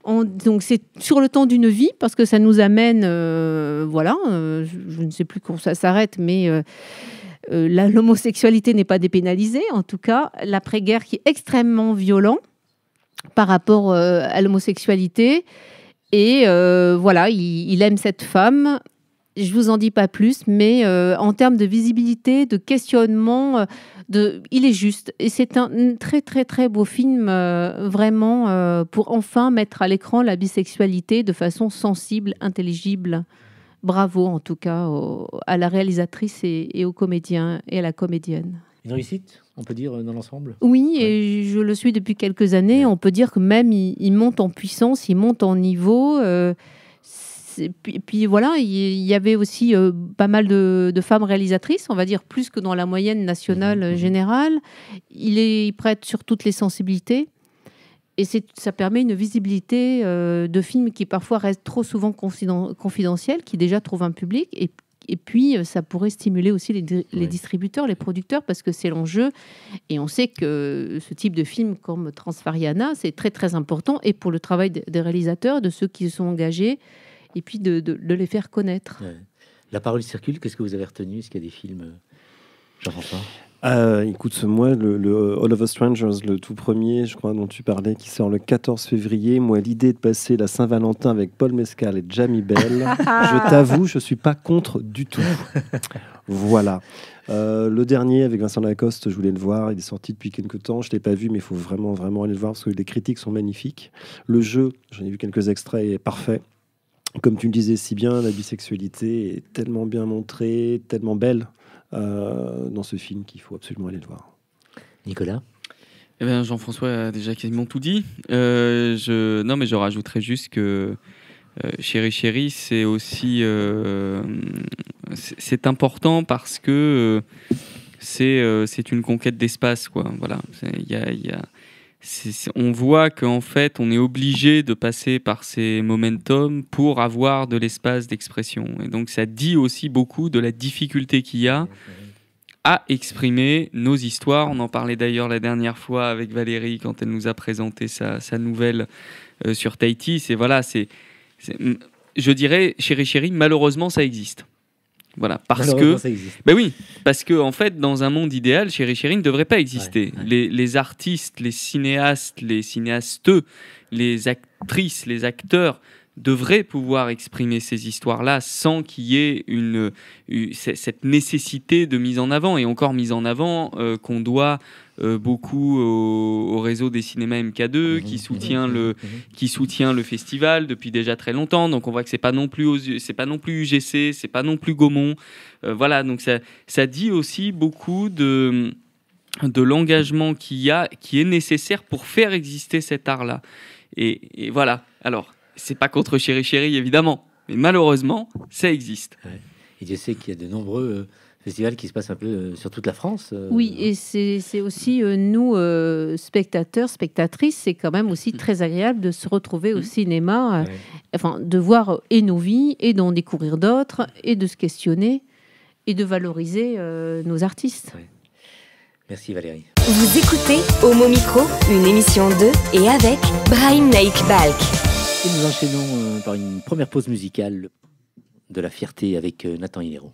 Donc c'est sur le temps d'une vie, parce que ça nous amène, je ne sais plus quand ça s'arrête, mais l'homosexualité n'est pas dépénalisée, en tout cas, l'après-guerre qui est extrêmement violent par rapport à l'homosexualité. Et il aime cette femme. Je vous en dis pas plus, mais en termes de visibilité, de questionnement, il est juste. Et c'est un très très très beau film, vraiment, pour enfin mettre à l'écran la bisexualité de façon sensible, intelligible. Bravo en tout cas à la réalisatrice et au comédien et à la comédienne. Une réussite, on peut dire, dans l'ensemble ? Oui, et je le suis depuis quelques années. On peut dire que même il monte en puissance, il monte en niveau. Puis voilà, il y avait aussi pas mal de femmes réalisatrices, on va dire plus que dans la moyenne nationale générale. Il prête sur toutes les sensibilités et ça permet une visibilité de films qui parfois restent trop souvent confidentiels, qui déjà trouvent un public. Et puis, ça pourrait stimuler aussi les distributeurs, les producteurs, parce que c'est l'enjeu. Et on sait que ce type de film comme Transfariana, c'est très très important, et pour le travail des réalisateurs, de ceux qui se sont engagés, et puis de les faire connaître. Ouais. La parole circule, qu'est-ce que vous avez retenu ? Est-ce qu'il y a des films, Jean-François ? Écoute, moi, le All of Us Strangers, le tout premier, je crois, dont tu parlais, qui sort le 14 février, moi, l'idée de passer la Saint-Valentin avec Paul Mescal et Jamie Bell, je t'avoue, je ne suis pas contre du tout. Voilà. Le dernier, avec Vincent Lacoste, je voulais le voir, il est sorti depuis quelques temps, je ne l'ai pas vu, mais il faut vraiment, vraiment aller le voir, parce que les critiques sont magnifiques. Le jeu, j'en ai vu quelques extraits, est parfait. Comme tu le disais si bien, la bisexualité est tellement bien montrée, tellement belle dans ce film qu'il faut absolument aller le voir. Nicolas ? Eh bien, Jean-François a déjà quasiment tout dit. Je rajouterais juste que Chéri Chéri, c'est aussi c'est important parce que c'est une conquête d'espace, quoi. Voilà, on voit qu'en fait, on est obligé de passer par ces momentum pour avoir de l'espace d'expression. Et donc, ça dit aussi beaucoup de la difficulté qu'il y a à exprimer nos histoires. On en parlait d'ailleurs la dernière fois avec Valérie quand elle nous a présenté sa nouvelle sur Tahiti. Je dirais, Chéri Chéri, malheureusement, ça existe. Voilà, parce que en fait, dans un monde idéal, Chéri Chéri ne devrait pas exister. Ouais. Les artistes, les cinéastes, les cinéastes, les actrices, les acteurs devraient pouvoir exprimer ces histoires-là sans qu'il y ait cette nécessité de mise en avant, et encore mise en avant qu'on doit beaucoup au réseau des cinémas MK2 qui soutient le festival depuis déjà très longtemps. Donc on voit que c'est pas non plus UGC, c'est pas non plus Gaumont. Voilà, donc ça dit aussi beaucoup de l'engagement qui est nécessaire pour faire exister cet art-là. Et voilà. Alors, c'est pas contre Chéri Chéri évidemment, mais malheureusement, ça existe. Ouais. Et je sais qu'il y a de nombreux festival qui se passe un peu sur toute la France. Oui, et c'est aussi, nous, spectateurs, spectatrices, c'est quand même aussi très agréable de se retrouver au cinéma, de voir et nos vies, et d'en découvrir d'autres, et de se questionner, et de valoriser nos artistes. Ouais. Merci Valérie. Vous écoutez Homo Micro, une émission de et avec Brahim Naik Balk. Et nous enchaînons par une première pause musicale de la fierté avec Nathan Hilero.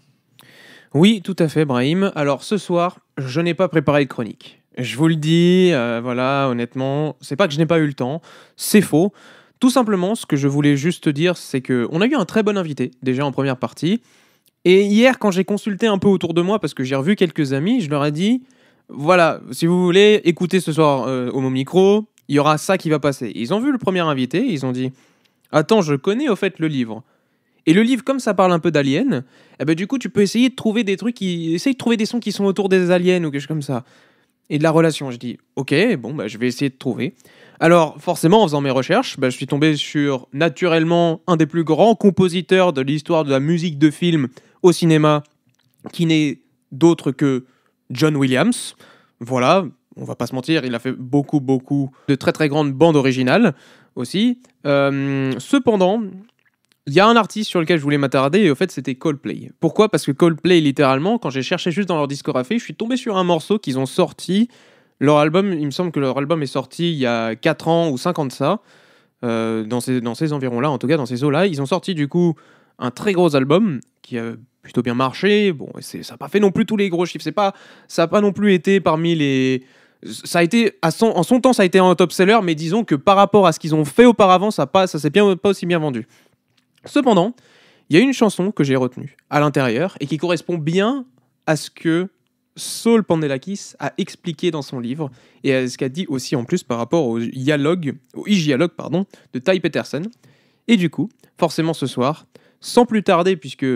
Oui, tout à fait, Brahim. Alors, ce soir, je n'ai pas préparé de chronique. Je vous le dis, honnêtement, c'est pas que je n'ai pas eu le temps, c'est faux. Tout simplement, ce que je voulais juste dire, c'est qu'on a eu un très bon invité, déjà en première partie. Et hier, quand j'ai consulté un peu autour de moi, parce que j'ai revu quelques amis, je leur ai dit, voilà, si vous voulez écouter ce soir Homo Micro, il y aura ça qui va passer. Ils ont vu le premier invité, ils ont dit, attends, je connais au fait le livre. Et le livre, comme ça parle un peu d'aliens, du coup, tu peux essayer de trouver des trucs essaye de trouver des sons qui sont autour des aliens ou quelque chose comme ça. et de la relation. Je dis, ok, bon, bah, je vais essayer de trouver. Alors, forcément, en faisant mes recherches, bah, je suis tombé sur, naturellement, un des plus grands compositeurs de l'histoire de la musique de film au cinéma, qui n'est d'autre que John Williams. Voilà, on va pas se mentir, il a fait beaucoup de très très grandes bandes originales aussi. Cependant, il y a un artiste sur lequel je voulais m'attarder, et au fait, c'était Coldplay. Pourquoi ? Parce que Coldplay, littéralement, quand j'ai cherché juste dans leur discographie, je suis tombé sur un morceau qu'ils ont sorti. Leur album, il me semble que leur album est sorti il y a 4 ans ou 5 ans de ça, dans ces environs-là, en tout cas dans ces eaux-là. Ils ont sorti du coup un très gros album qui a plutôt bien marché. Bon, ça n'a pas fait non plus tous les gros chiffres. Ça n'a pas non plus été parmi les... Ça a été, en son temps, ça a été un top-seller, mais disons que par rapport à ce qu'ils ont fait auparavant, ça s'est pas aussi bien vendu. Cependant, il y a une chanson que j'ai retenue à l'intérieur et qui correspond bien à ce que Saul Pandelakis a expliqué dans son livre et à ce qu'a dit aussi en plus par rapport au dialogue de Ty Peterson. Et du coup, forcément ce soir, sans plus tarder, puisque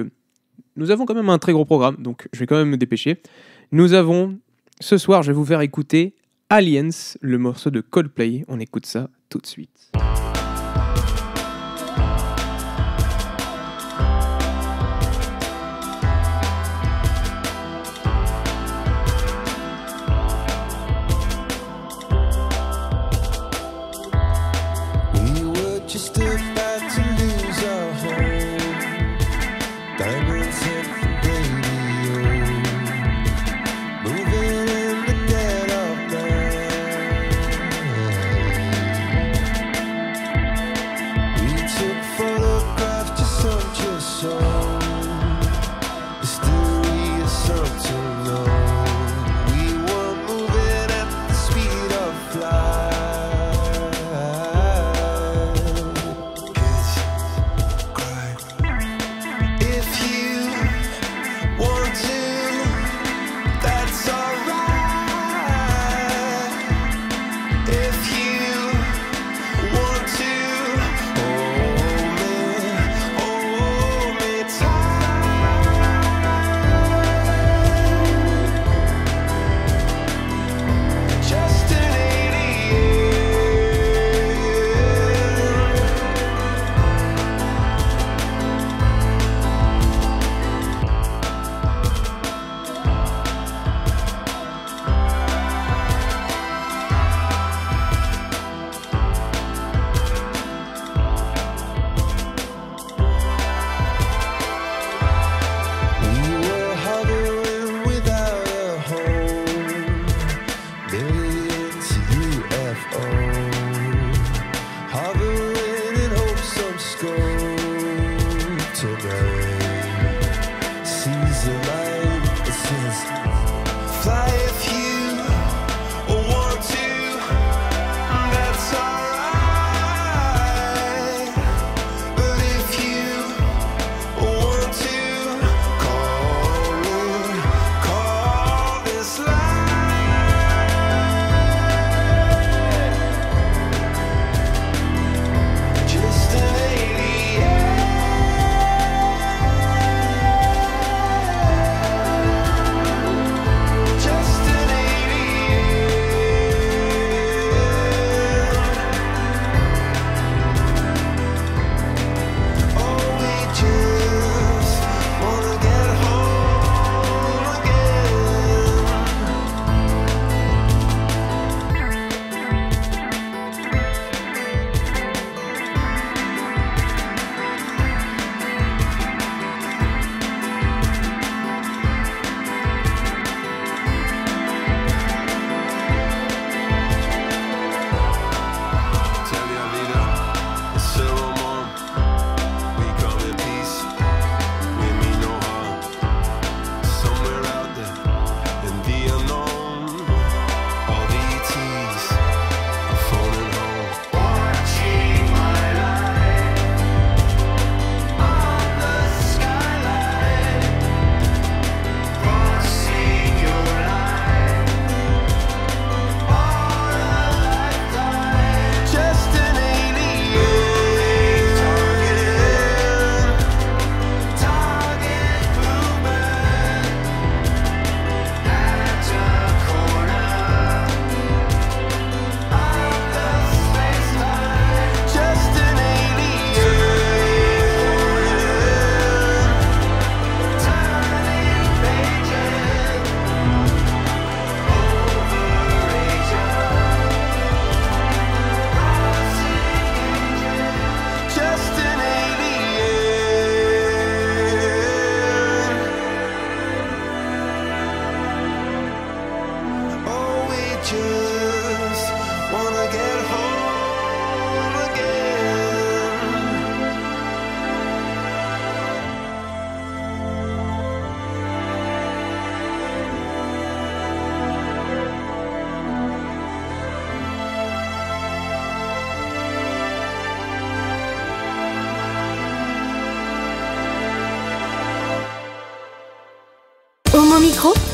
nous avons quand même un très gros programme, donc je vais quand même me dépêcher, ce soir, je vais vous faire écouter Aliens, le morceau de Coldplay. On écoute ça tout de suite.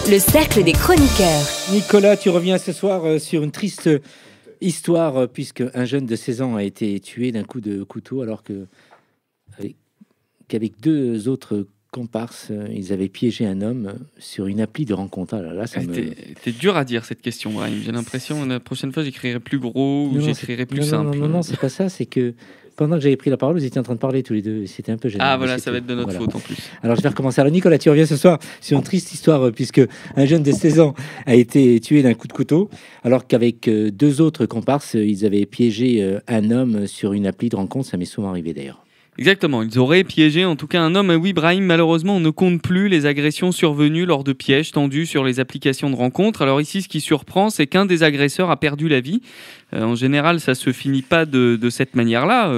Le cercle des chroniqueurs. Nicolas, tu reviens ce soir sur une triste histoire, puisque un jeune de 16 ans a été tué d'un coup de couteau, alors qu'avec deux autres comparses, ils avaient piégé un homme sur une appli de rencontre. Alors là, C'était dur à dire cette question, Brahim. J'ai l'impression la prochaine fois j'écrirai plus gros ou j'écrirai plus simple. Non, c'est pas ça. C'est que pendant que j'avais pris la parole, vous étiez en train de parler tous les deux. C'était un peu gênant. Ah voilà, ça va être de notre faute en plus. Alors je vais recommencer. Alors Nicolas, tu reviens ce soir sur une triste histoire, puisque un jeune de 16 ans a été tué d'un coup de couteau, alors qu'avec deux autres comparses, ils avaient piégé un homme sur une appli de rencontre. Ça m'est souvent arrivé d'ailleurs. Exactement, ils auraient piégé en tout cas un homme. Oui, Brahim, malheureusement, on ne compte plus les agressions survenues lors de pièges tendus sur les applications de rencontres. Alors ici, ce qui surprend, c'est qu'un des agresseurs a perdu la vie. En général, ça se finit pas de cette manière-là,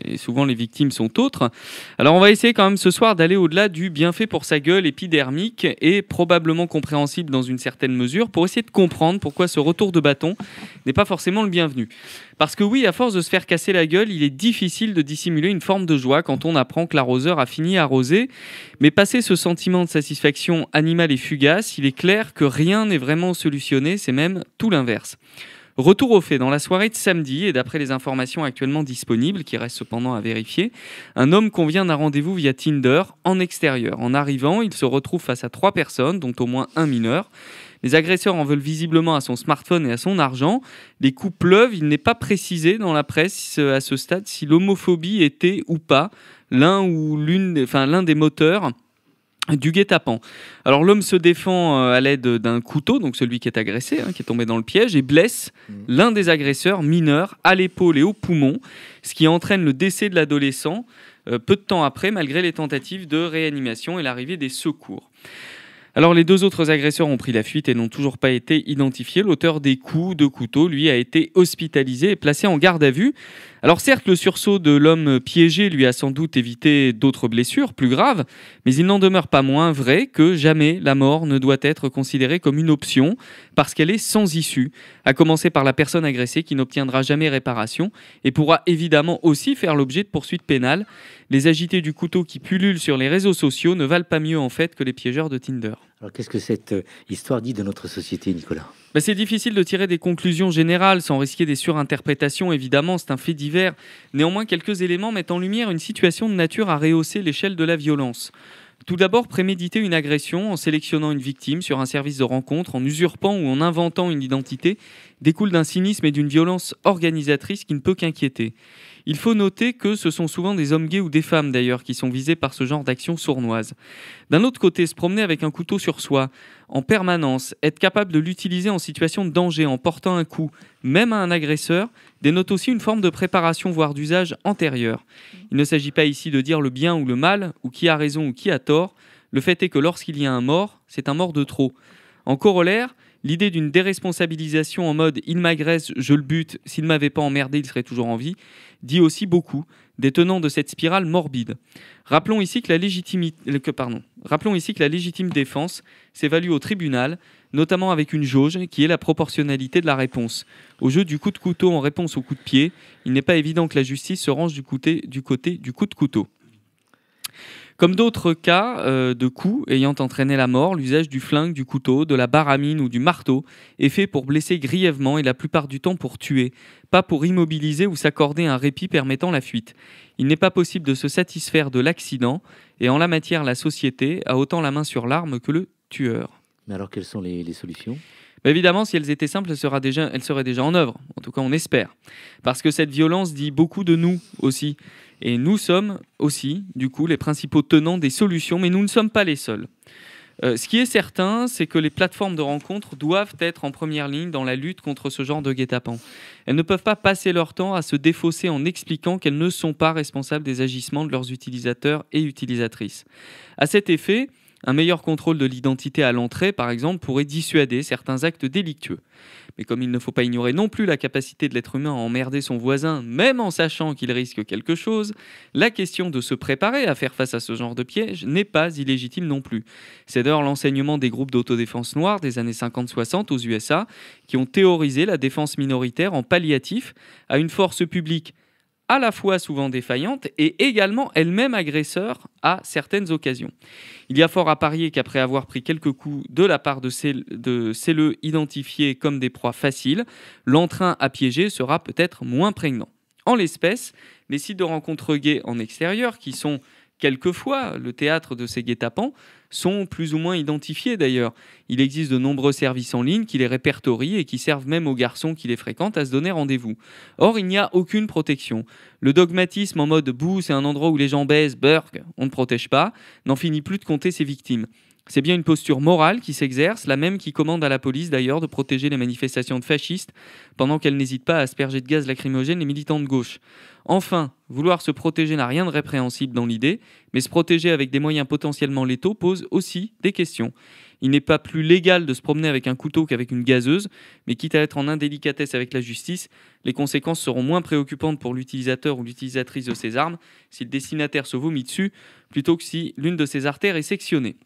et souvent les victimes sont autres. Alors on va essayer quand même ce soir d'aller au-delà du bienfait pour sa gueule épidermique et probablement compréhensible dans une certaine mesure, pour essayer de comprendre pourquoi ce retour de bâton n'est pas forcément le bienvenu. Parce que oui, à force de se faire casser la gueule, il est difficile de dissimuler une forme de joie quand on apprend que l'arroseur a fini arrosé. Mais passé ce sentiment de satisfaction animale et fugace, il est clair que rien n'est vraiment solutionné, c'est même tout l'inverse. Retour aux faits, dans la soirée de samedi, et d'après les informations actuellement disponibles, qui restent cependant à vérifier, un homme convient d'un rendez-vous via Tinder en extérieur. En arrivant, il se retrouve face à 3 personnes, dont au moins un mineur. Les agresseurs en veulent visiblement à son smartphone et à son argent. Les coups pleuvent, il n'est pas précisé dans la presse à ce stade si l'homophobie était ou pas l'un des moteurs du guet-apens. Alors l'homme se défend à l'aide d'un couteau, donc celui qui est agressé, qui est tombé dans le piège, et blesse l'un des agresseurs mineurs à l'épaule et au poumon, ce qui entraîne le décès de l'adolescent peu de temps après, malgré les tentatives de réanimation et l'arrivée des secours. Alors les 2 autres agresseurs ont pris la fuite et n'ont toujours pas été identifiés. L'auteur des coups de couteau, lui, a été hospitalisé et placé en garde à vue. Alors certes, le sursaut de l'homme piégé lui a sans doute évité d'autres blessures plus graves, mais il n'en demeure pas moins vrai que jamais la mort ne doit être considérée comme une option parce qu'elle est sans issue, à commencer par la personne agressée qui n'obtiendra jamais réparation et pourra évidemment aussi faire l'objet de poursuites pénales. Les agités du couteau qui pullulent sur les réseaux sociaux ne valent pas mieux en fait que les piégeurs de Tinder. Alors qu'est-ce que cette histoire dit de notre société, Nicolas ? C'est difficile de tirer des conclusions générales sans risquer des surinterprétations, évidemment, c'est un fait divers. Néanmoins, quelques éléments mettent en lumière une situation de nature à rehausser l'échelle de la violence. Tout d'abord, préméditer une agression en sélectionnant une victime sur un service de rencontre, en usurpant ou en inventant une identité, découle d'un cynisme et d'une violence organisatrice qui ne peut qu'inquiéter. Il faut noter que ce sont souvent des hommes gays ou des femmes d'ailleurs qui sont visés par ce genre d'action sournoise. D'un autre côté, se promener avec un couteau sur soi, en permanence, être capable de l'utiliser en situation de danger, en portant un coup, même à un agresseur, dénote aussi une forme de préparation, voire d'usage antérieur. Il ne s'agit pas ici de dire le bien ou le mal, ou qui a raison ou qui a tort. Le fait est que lorsqu'il y a un mort, c'est un mort de trop. En corollaire, l'idée d'une déresponsabilisation en mode « il m'agresse, je le bute, s'il ne m'avait pas emmerdé, il serait toujours en vie » dit aussi beaucoup des tenants de cette spirale morbide. Rappelons ici que la légitime défense s'évalue au tribunal, notamment avec une jauge qui est la proportionnalité de la réponse. Au jeu du coup de couteau en réponse au coup de pied, il n'est pas évident que la justice se range du côté du coup de couteau. Comme d'autres cas de coups ayant entraîné la mort, l'usage du flingue, du couteau, de la baramine ou du marteau est fait pour blesser grièvement et la plupart du temps pour tuer, pas pour immobiliser ou s'accorder un répit permettant la fuite. Il n'est pas possible de se satisfaire de l'accident et en la matière, la société a autant la main sur l'arme que le tueur. Mais alors quelles sont les solutions ? Évidemment, si elles étaient simples, elles seraient déjà en œuvre. En tout cas, on espère. Parce que cette violence dit beaucoup de nous aussi. Et nous sommes aussi, du coup, les principaux tenants des solutions, mais nous ne sommes pas les seuls. Ce qui est certain, c'est que les plateformes de rencontres doivent être en première ligne dans la lutte contre ce genre de guet-apens. Elles ne peuvent pas passer leur temps à se défausser en expliquant qu'elles ne sont pas responsables des agissements de leurs utilisateurs et utilisatrices. À cet effet, un meilleur contrôle de l'identité à l'entrée, par exemple, pourrait dissuader certains actes délictueux. Mais comme il ne faut pas ignorer non plus la capacité de l'être humain à emmerder son voisin, même en sachant qu'il risque quelque chose, la question de se préparer à faire face à ce genre de piège n'est pas illégitime non plus. C'est d'ailleurs l'enseignement des groupes d'autodéfense noirs des années 50-60 aux USA qui ont théorisé la défense minoritaire en palliatif à une force publique à la fois souvent défaillante et également elle-même agresseur à certaines occasions. Il y a fort à parier qu'après avoir pris quelques coups de la part de celleux identifiés comme des proies faciles, l'entrain à piéger sera peut-être moins prégnant. En l'espèce, les sites de rencontres gays en extérieur, qui sont quelquefois le théâtre de ces guet-apens, sont plus ou moins identifiés d'ailleurs. Il existe de nombreux services en ligne qui les répertorient et qui servent même aux garçons qui les fréquentent à se donner rendez-vous. Or, il n'y a aucune protection. Le dogmatisme en mode « bouh, c'est un endroit où les gens baisent, burk, on ne protège pas », n'en finit plus de compter ses victimes. C'est bien une posture morale qui s'exerce, la même qui commande à la police d'ailleurs de protéger les manifestations de fascistes, pendant qu'elle n'hésite pas à asperger de gaz lacrymogène les militants de gauche. Enfin, vouloir se protéger n'a rien de répréhensible dans l'idée, mais se protéger avec des moyens potentiellement létaux pose aussi des questions. Il n'est pas plus légal de se promener avec un couteau qu'avec une gazeuse, mais quitte à être en indélicatesse avec la justice, les conséquences seront moins préoccupantes pour l'utilisateur ou l'utilisatrice de ces armes si le destinataire se vomit dessus, plutôt que si l'une de ses artères est sectionnée.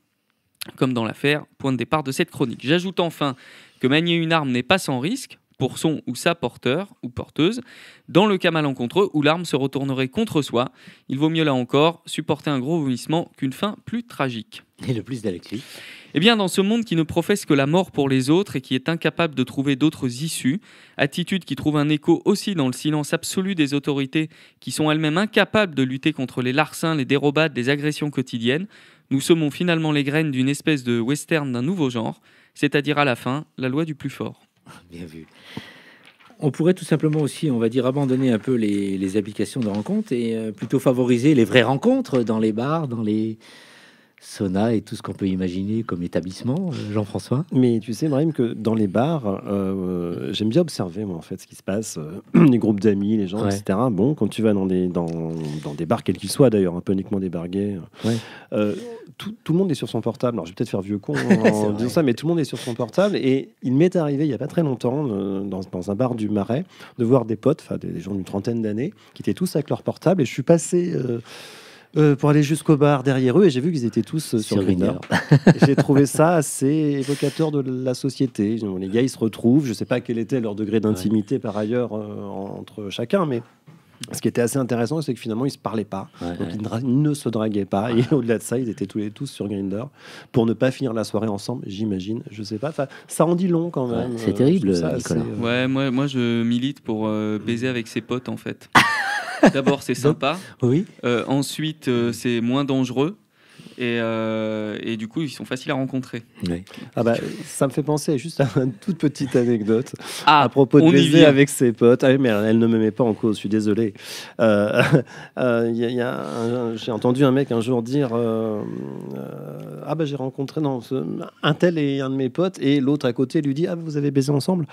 Comme dans l'affaire, point de départ de cette chronique. J'ajoute enfin que manier une arme n'est pas sans risque pour son ou sa porteur ou porteuse. Dans le cas malencontreux où l'arme se retournerait contre soi, il vaut mieux là encore supporter un gros vomissement qu'une fin plus tragique. Et le plus d'Alexis. Eh bien, dans ce monde qui ne professe que la mort pour les autres et qui est incapable de trouver d'autres issues, attitude qui trouve un écho aussi dans le silence absolu des autorités qui sont elles-mêmes incapables de lutter contre les larcins, les dérobades, les agressions quotidiennes, nous semons finalement les graines d'une espèce de western d'un nouveau genre, c'est-à-dire à la fin, la loi du plus fort. Bien vu. On pourrait tout simplement aussi, on va dire, abandonner un peu les applications de rencontres et plutôt favoriser les vraies rencontres dans les bars, dans les saunas et tout ce qu'on peut imaginer comme établissement, Jean-François. Mais tu sais, Brahim, que dans les bars, j'aime bien observer, moi, en fait, ce qui se passe, les groupes d'amis, les gens, etc. Bon, quand tu vas dans des bars, quels qu'ils soient d'ailleurs, un peu uniquement des bars gays, tout le monde est sur son portable. Alors, je vais peut-être faire vieux con en disant ça, mais tout le monde est sur son portable. Et il m'est arrivé, il n'y a pas très longtemps, dans un bar du Marais, de voir des potes, enfin des gens d'une trentaine d'années, qui étaient tous avec leur portable. Et je suis passé... pour aller jusqu'au bar derrière eux et j'ai vu qu'ils étaient tous sur Grindr. J'ai trouvé ça assez évocateur de la société. Les gars, ils se retrouvent. Je sais pas quel était leur degré d'intimité par ailleurs entre chacun, mais ce qui était assez intéressant, c'est que finalement, ils se parlaient pas. Donc, ils ne se draguaient pas. Et au-delà de ça, ils étaient tous sur Grindr pour ne pas finir la soirée ensemble, j'imagine. Je sais pas. Enfin, ça en dit long quand même. C'est terrible, ça, Nicolas. Ouais, moi, je milite pour baiser avec ses potes, en fait. D'abord, c'est sympa. Oui. Ensuite, c'est moins dangereux. Et du coup, ils sont faciles à rencontrer. Oui. Ah bah, ça me fait penser juste à une toute petite anecdote à propos de baiser avec ses potes. Ah oui, mais elle ne me met pas en cause, je suis désolé. J'ai entendu un mec un jour dire j'ai rencontré un tel et un de mes potes, et l'autre à côté lui dit vous avez baisé ensemble.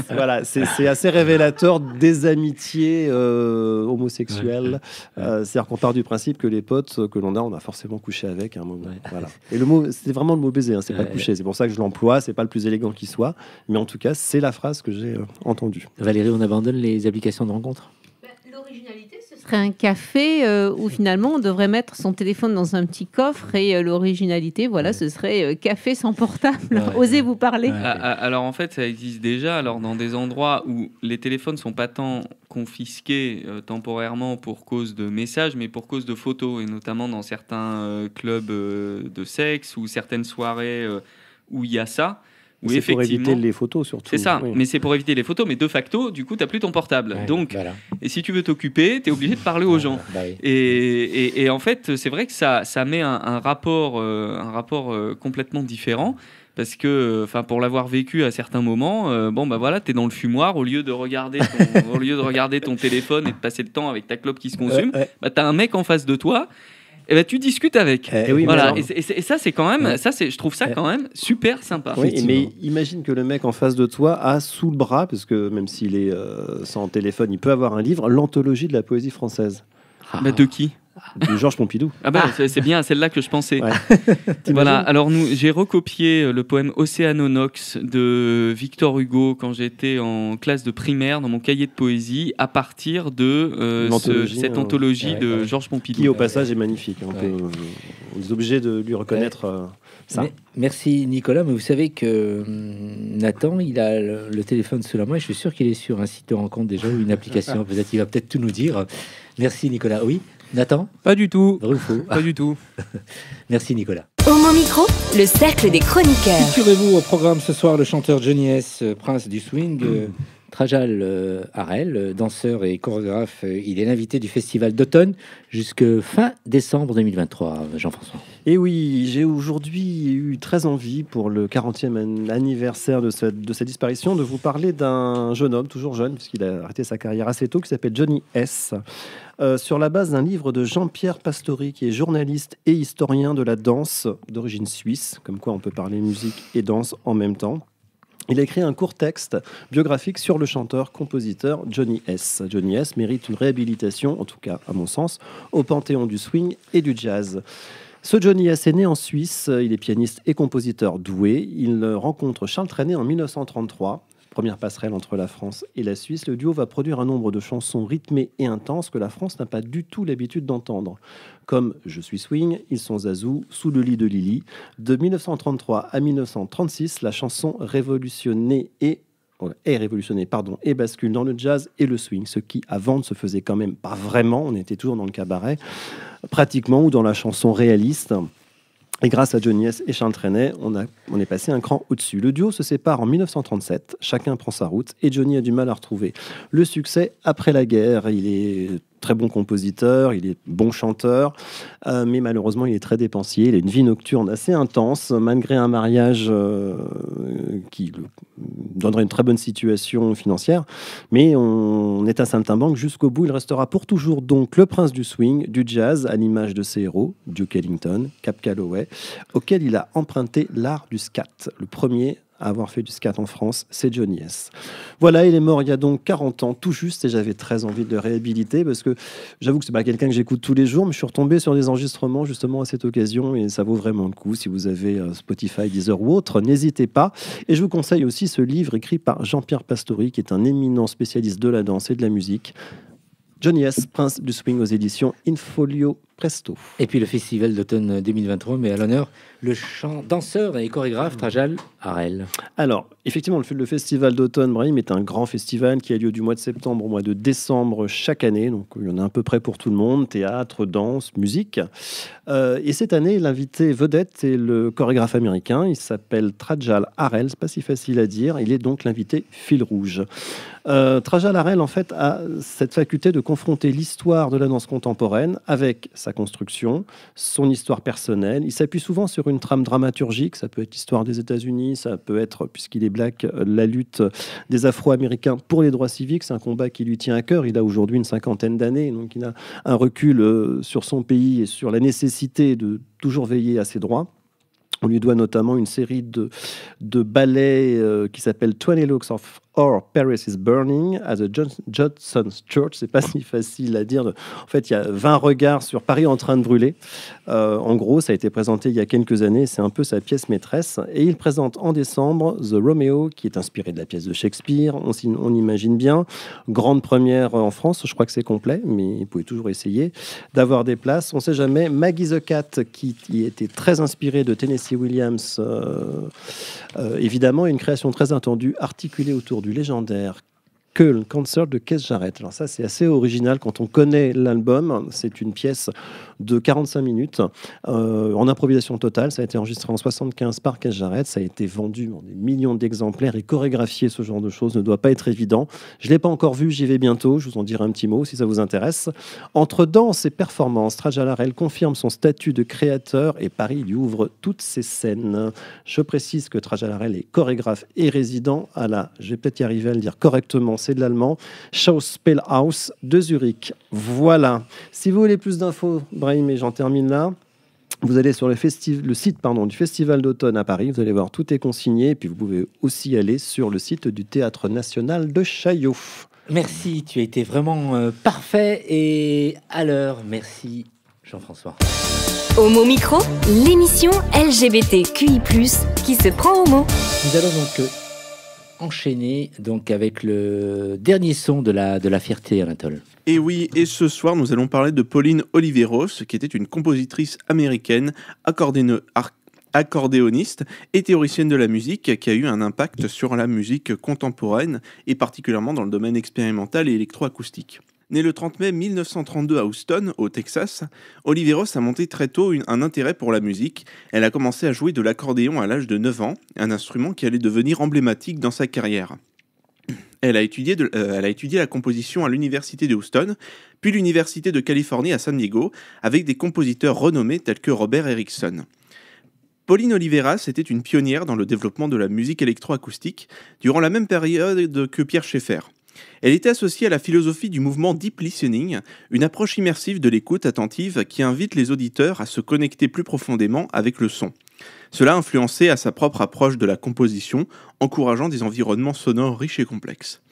Voilà, c'est assez révélateur des amitiés homosexuelles. C'est-à-dire qu'on part du principe que les potes que l'on a forcément couché avec à un moment. Voilà. Et le mot, c'est vraiment le mot baiser, c'est pas coucher. C'est pour ça que je l'emploie. C'est pas le plus élégant qui soit, mais en tout cas, c'est la phrase que j'ai entendue. Valérie, on abandonne les applications de rencontres? L'originalité, ce serait un café où finalement on devrait mettre son téléphone dans un petit coffre et l'originalité, ce serait café sans portable. Osez vous parler. Alors en fait, ça existe déjà. Alors dans des endroits où les téléphones sont pas tant confisqués temporairement pour cause de messages, mais pour cause de photos, et notamment dans certains clubs de sexe ou certaines soirées où il y a ça. Oui, c'est pour éviter les photos surtout. C'est ça, mais c'est pour éviter les photos, mais de facto, du coup, tu n'as plus ton portable. Donc, et si tu veux t'occuper, tu es obligé de parler aux gens. Et en fait, c'est vrai que ça met un rapport complètement différent. Parce que, pour l'avoir vécu à certains moments, tu es dans le fumoir, au lieu de regarder ton téléphone et de passer le temps avec ta clope qui se consume, tu as un mec en face de toi. Et tu discutes avec. Et ça, c'est quand même, je trouve ça quand même super sympa. Oui, mais imagine que le mec en face de toi a sous le bras, parce que même s'il est sans téléphone, il peut avoir un livre, l'anthologie de la poésie française. De qui? De Georges Pompidou. C'est bien à celle-là que je pensais. Voilà. Alors j'ai recopié le poème Océanonox de Victor Hugo quand j'étais en classe de primaire dans mon cahier de poésie à partir de cette anthologie de Georges Pompidou. Qui au passage est magnifique. on est obligé de lui reconnaître ça. Merci Nicolas, mais vous savez que Nathan, il a le téléphone sous la main et je suis sûr qu'il est sur un site de rencontre déjà ou une application. Il va peut-être tout nous dire. Merci Nicolas. Oui, Nathan? Pas du tout. Vrai ou faux? Pas du tout. Merci Nicolas. Homo Micro, le cercle des chroniqueurs. Figurez-vous au programme ce soir le chanteur Johnny S, prince du swing, Trajal Harel, danseur et chorégraphe. Il est l'invité du festival d'automne jusque fin décembre 2023, Jean-François. Et oui, j'ai aujourd'hui eu très envie, pour le 40e anniversaire de sa disparition, de vous parler d'un jeune homme, toujours jeune, puisqu'il a arrêté sa carrière assez tôt, qui s'appelle Johnny S. Sur la base d'un livre de Jean-Pierre Pastori, qui est journaliste et historien de la danse d'origine suisse, comme quoi on peut parler musique et danse en même temps. Il a écrit un court texte biographique sur le chanteur-compositeur Johnny S. Johnny S mérite une réhabilitation, en tout cas à mon sens, au panthéon du swing et du jazz. Ce Johnny S est né en Suisse, il est pianiste et compositeur doué. Il rencontre Charles Trenet en 1933. Première passerelle entre la France et la Suisse, le duo va produire un nombre de chansons rythmées et intenses que la France n'a pas du tout l'habitude d'entendre. Comme Je suis swing, Ils sont Zazou, Sous le lit de Lily. De 1933 à 1936, la chanson est révolutionnée et bascule dans le jazz et le swing, ce qui avant ne se faisait quand même pas vraiment, on était toujours dans le cabaret, pratiquement, ou dans la chanson réaliste. Et grâce à Johnny S et Charles Trenet, on est passé un cran au-dessus. Le duo se sépare en 1937, chacun prend sa route, et Johnny a du mal à retrouver le succès après la guerre. Il est très bon compositeur, il est bon chanteur, mais malheureusement il est très dépensier, il a une vie nocturne assez intense, malgré un mariage qui lui donnerait une très bonne situation financière, mais on est à saltimbanque jusqu'au bout. Il restera pour toujours donc le prince du swing, du jazz, à l'image de ses héros, Duke Ellington, Cab Calloway, auquel il a emprunté l'art du scat. Le premier à avoir fait du scat en France, c'est Johnny S. Voilà, il est mort il y a donc 40 ans, tout juste, et j'avais très envie de le réhabiliter, parce que j'avoue que c'est pas quelqu'un que j'écoute tous les jours, mais je suis retombé sur des enregistrements justement à cette occasion, et ça vaut vraiment le coup. Si vous avez Spotify, Deezer ou autre, n'hésitez pas. Et je vous conseille aussi ce livre écrit par Jean-Pierre Pastori, qui est un éminent spécialiste de la danse et de la musique. Johnny S, prince du swing, aux éditions Infolio Presto. Et puis le festival d'automne 2023, mais à l'honneur, le danseur et chorégraphe Trajal Harel. Alors, effectivement, le festival d'automne, Brahim, est un grand festival qui a lieu du mois de septembre au mois de décembre chaque année. Donc, il y en a à peu près pour tout le monde, théâtre, danse, musique. Et cette année, l'invité vedette est le chorégraphe américain. Il s'appelle Trajal Harel, c'est pas si facile à dire. Il est donc l'invité fil rouge. Trajal Harel, en fait, a cette faculté de confronter l'histoire de la danse contemporaine avec sa construction, son histoire personnelle. Il s'appuie souvent sur une trame dramaturgique. Ça peut être l'histoire des États-Unis, ça peut être, puisqu'il est black, la lutte des Afro-Américains pour les droits civiques. C'est un combat qui lui tient à cœur. Il a aujourd'hui une 50aine d'années, donc il a un recul sur son pays et sur la nécessité de toujours veiller à ses droits. On lui doit notamment une série de ballets qui s'appelle 20 Looks of Or Paris is Burning at the Judson's Church. C'est pas si facile à dire. En fait, il y a 20 regards sur Paris en train de brûler. En gros, ça a été présenté il y a quelques années. C'est un peu sa pièce maîtresse. Et il présente en décembre The Romeo, qui est inspiré de la pièce de Shakespeare. On imagine bien. Grande première en France. Je crois que c'est complet, mais vous pouvez toujours essayer d'avoir des places. On sait jamais. Maggie the Cat, qui était très inspirée de Tennessee Williams, évidemment, une création très attendue, articulée autour du légendaire Köln Concert de Keith Jarrett. Alors ça, c'est assez original quand on connaît l'album. C'est une pièce de 45 minutes en improvisation totale. Ça a été enregistré en 75 par Keith Jarrett. Ça a été vendu en des millions d'exemplaires et chorégraphier ce genre de choses ne doit pas être évident. Je ne l'ai pas encore vu, j'y vais bientôt. Je vous en dirai un petit mot si ça vous intéresse. Entre danse et performance, Trajal Harel confirme son statut de créateur et Paris lui ouvre toutes ses scènes. Je précise que Trajal Harel est chorégraphe et résident à je vais peut-être y arriver à le dire correctement, c'est de l'allemand, Schauspielhaus de Zurich. Voilà. Si vous voulez plus d'infos, Brahim, et j'en termine là, vous allez sur le site du Festival d'automne à Paris. Vous allez voir, tout est consigné. Et puis vous pouvez aussi aller sur le site du Théâtre National de Chaillot. Merci, tu as été vraiment parfait et à l'heure. Merci Jean-François. Homo Micro, l'émission LGBTQI+, qui se prend au mot. Nous allons donc enchaîner donc avec le dernier son de la fierté, Anatole. Et oui, et ce soir, nous allons parler de Pauline Oliveros, qui était une compositrice américaine, accordéoniste et théoricienne de la musique, qui a eu un impact sur la musique contemporaine, et particulièrement dans le domaine expérimental et électroacoustique. Née le 30 mai 1932 à Houston, au Texas, Oliveros a monté très tôt un intérêt pour la musique. Elle a commencé à jouer de l'accordéon à l'âge de 9 ans, un instrument qui allait devenir emblématique dans sa carrière. Elle a étudié la composition à l'université de Houston, puis l'université de Californie à San Diego, avec des compositeurs renommés tels que Robert Erickson. Pauline Oliveras était une pionnière dans le développement de la musique électroacoustique durant la même période que Pierre Schaeffer. Elle était associée à la philosophie du mouvement Deep Listening, une approche immersive de l'écoute attentive qui invite les auditeurs à se connecter plus profondément avec le son. Cela influençait à sa propre approche de la composition, encourageant des environnements sonores riches et complexes.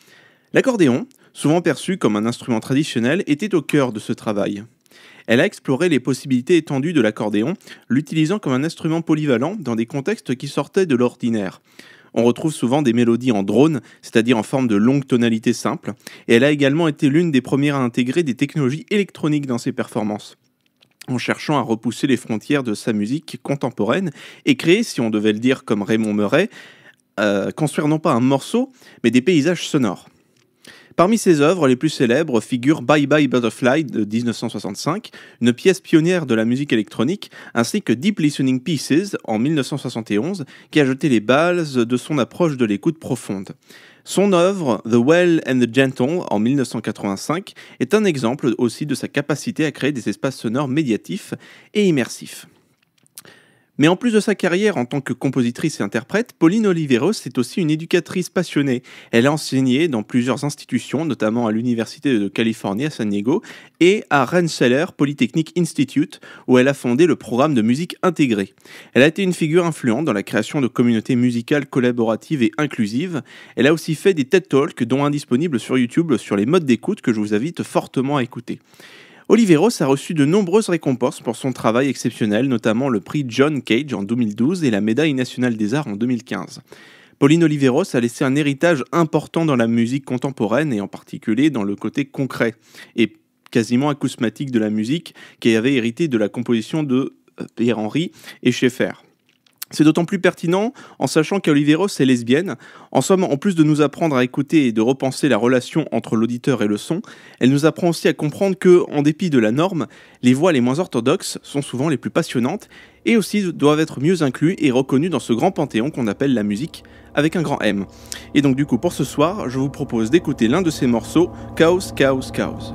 L'accordéon, souvent perçu comme un instrument traditionnel, était au cœur de ce travail. Elle a exploré les possibilités étendues de l'accordéon, l'utilisant comme un instrument polyvalent dans des contextes qui sortaient de l'ordinaire. On retrouve souvent des mélodies en drone, c'est-à-dire en forme de longues tonalités simples, et elle a également été l'une des premières à intégrer des technologies électroniques dans ses performances, en cherchant à repousser les frontières de sa musique contemporaine et créer, si on devait le dire comme Raymond Murray, construire non pas un morceau, mais des paysages sonores. Parmi ses œuvres les plus célèbres figurent Bye Bye Butterfly de 1965, une pièce pionnière de la musique électronique, ainsi que Deep Listening Pieces en 1971, qui a jeté les bases de son approche de l'écoute profonde. Son œuvre The Well and the Gentle en 1985 est un exemple aussi de sa capacité à créer des espaces sonores médiatifs et immersifs. Mais en plus de sa carrière en tant que compositrice et interprète, Pauline Oliveros est aussi une éducatrice passionnée. Elle a enseigné dans plusieurs institutions, notamment à l'Université de Californie à San Diego et à Rensselaer Polytechnic Institute, où elle a fondé le programme de musique intégrée. Elle a été une figure influente dans la création de communautés musicales collaboratives et inclusives. Elle a aussi fait des TED Talks, dont un disponible sur YouTube sur les modes d'écoute que je vous invite fortement à écouter. Oliveros a reçu de nombreuses récompenses pour son travail exceptionnel, notamment le prix John Cage en 2012 et la médaille nationale des arts en 2015. Pauline Oliveros a laissé un héritage important dans la musique contemporaine et en particulier dans le côté concret et quasiment acousmatique de la musique qui avait hérité de la composition de Pierre-Henry et Schaeffer. C'est d'autant plus pertinent en sachant qu'Oliveros est lesbienne. En somme, en plus de nous apprendre à écouter et de repenser la relation entre l'auditeur et le son, elle nous apprend aussi à comprendre que, en dépit de la norme, les voix les moins orthodoxes sont souvent les plus passionnantes et aussi doivent être mieux inclus et reconnus dans ce grand panthéon qu'on appelle la musique avec un grand M. Et donc du coup, pour ce soir, je vous propose d'écouter l'un de ces morceaux, Chaos, Chaos, Chaos.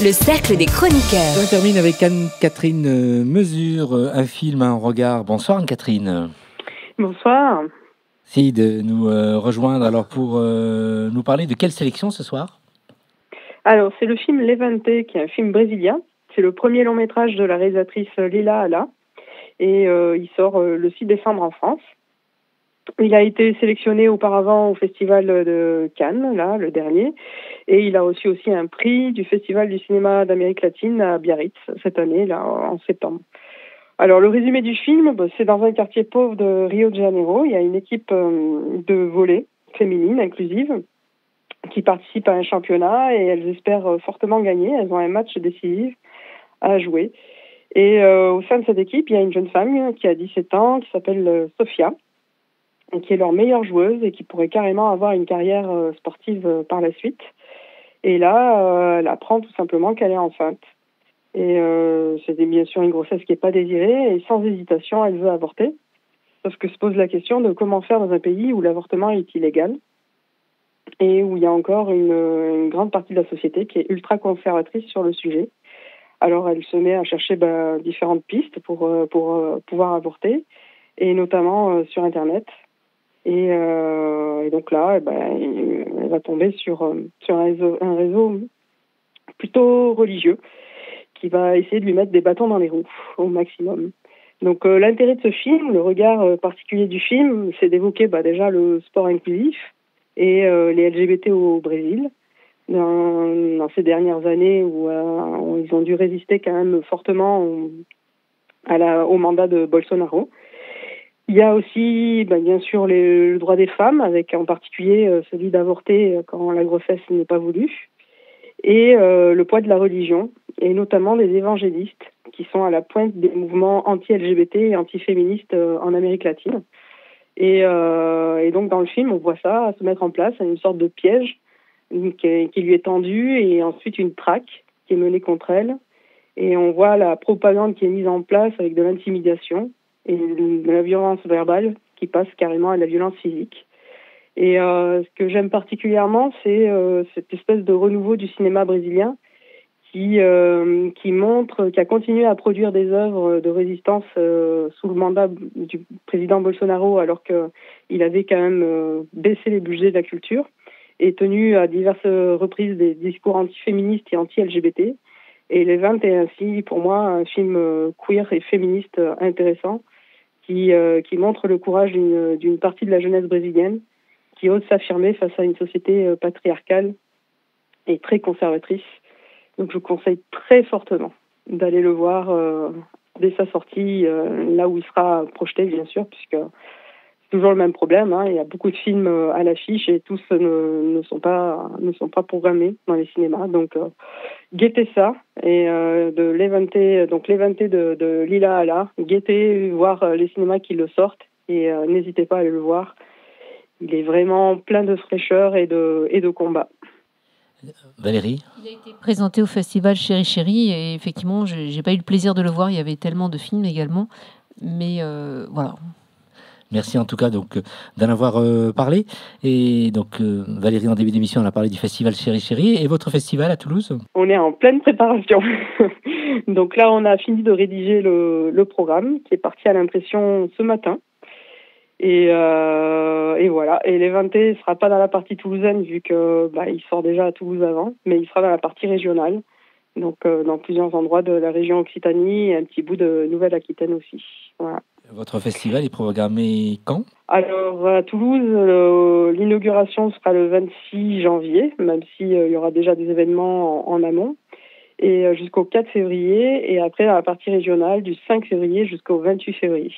Le cercle des chroniqueurs. On termine avec Anne-Catherine Mesure, un film, un regard. Bonsoir Anne-Catherine. Bonsoir. Merci de nous rejoindre alors pour nous parler de quelle sélection ce soir? Alors, c'est le film Levante, qui est un film brésilien. C'est le premier long métrage de la réalisatrice Lila Ala. Et il sort le 6 décembre en France. Il a été sélectionné auparavant au Festival de Cannes, là, le dernier. Et il a reçu aussi un prix du Festival du cinéma d'Amérique latine à Biarritz, cette année, là, en septembre. Alors, le résumé du film, c'est dans un quartier pauvre de Rio de Janeiro. Il y a une équipe de volley féminine, inclusive, qui participe à un championnat et elles espèrent fortement gagner. Elles ont un match décisif à jouer. Et au sein de cette équipe, il y a une jeune femme qui a 17 ans, qui s'appelle Sofia, qui est leur meilleure joueuse et qui pourrait carrément avoir une carrière sportive par la suite. Et là, elle apprend tout simplement qu'elle est enceinte. Et c'est bien sûr une grossesse qui n'est pas désirée, et sans hésitation, elle veut avorter. Sauf que se pose la question de comment faire dans un pays où l'avortement est illégal et où il y a encore une grande partie de la société qui est ultra conservatrice sur le sujet. Alors elle se met à chercher différentes pistes pour pouvoir avorter, et notamment sur Internet. Et donc là, elle va tomber sur un réseau plutôt religieux qui va essayer de lui mettre des bâtons dans les roues au maximum. Donc l'intérêt de ce film, le regard particulier du film, c'est d'évoquer déjà le sport inclusif et les LGBT au Brésil. Dans ces dernières années où ils ont dû résister quand même fortement au mandat de Bolsonaro. Il y a aussi, bien sûr, le droit des femmes, avec en particulier celui d'avorter quand la grossesse n'est pas voulue, et le poids de la religion, et notamment des évangélistes, qui sont à la pointe des mouvements anti-LGBT et anti-féministes en Amérique latine. Et donc, dans le film, on voit ça se mettre en place, une sorte de piège qui lui est tendu, et ensuite une traque qui est menée contre elle. Et on voit la propagande qui est mise en place avec de l'intimidation et de la violence verbale qui passe carrément à la violence physique. Et ce que j'aime particulièrement, c'est cette espèce de renouveau du cinéma brésilien qui a continué à produire des œuvres de résistance sous le mandat du président Bolsonaro, alors qu'il avait quand même baissé les budgets de la culture et tenu à diverses reprises des discours antiféministes et anti-LGBT. Et Levante est ainsi, pour moi, un film queer et féministe intéressant qui montre le courage d'une partie de la jeunesse brésilienne qui ose s'affirmer face à une société patriarcale et très conservatrice. Donc je conseille très fortement d'aller le voir dès sa sortie, là où il sera projeté, bien sûr, puisque c'est toujours le même problème. Il y a beaucoup de films à l'affiche et tous ne sont pas programmés dans les cinémas. Donc guettez ça, et de Levante, donc Levante de Lila Ala, guettez, voir les cinémas qui le sortent, et n'hésitez pas à aller le voir. Il est vraiment plein de fraîcheur et de combat. Valérie? Il a été présenté au festival Chéri Chéri, et effectivement, j'ai pas eu le plaisir de le voir. Il y avait tellement de films également, mais voilà. Merci en tout cas d'en avoir parlé. Et donc Valérie, en début d'émission, on a parlé du festival Chéri Chéri. Et votre festival à Toulouse? On est en pleine préparation. Donc là, on a fini de rédiger le programme qui est parti à l'impression ce matin. Et voilà. Et Levante ne sera pas dans la partie toulousaine vu que il sort déjà à Toulouse avant, mais il sera dans la partie régionale. Donc dans plusieurs endroits de la région Occitanie et un petit bout de Nouvelle-Aquitaine aussi. Voilà. Votre festival est programmé quand? Alors à Toulouse, l'inauguration sera le 26 janvier, même s'il y aura déjà des événements en amont, et jusqu'au 4 février, et après à la partie régionale du 5 février jusqu'au 28 février.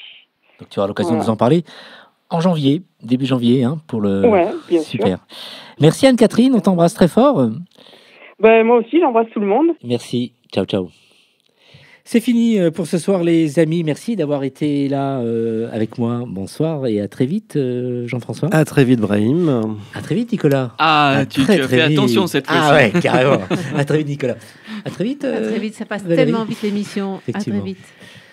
Donc tu auras l'occasion de nous en parler en janvier, début janvier, pour le... Ouais, bien Super. sûr. Merci Anne-Catherine, on t'embrasse très fort. Moi aussi, j'embrasse tout le monde. Merci, ciao ciao. C'est fini pour ce soir les amis, merci d'avoir été là avec moi. Bonsoir et à très vite Jean-François. À très vite Brahim. À très vite Nicolas. Tu as fait attention cette fois-ci. Ah ouais, carrément. À très vite Nicolas. À très vite. À très vite, ça passe Valérie. tellement vite l'émission. À très vite.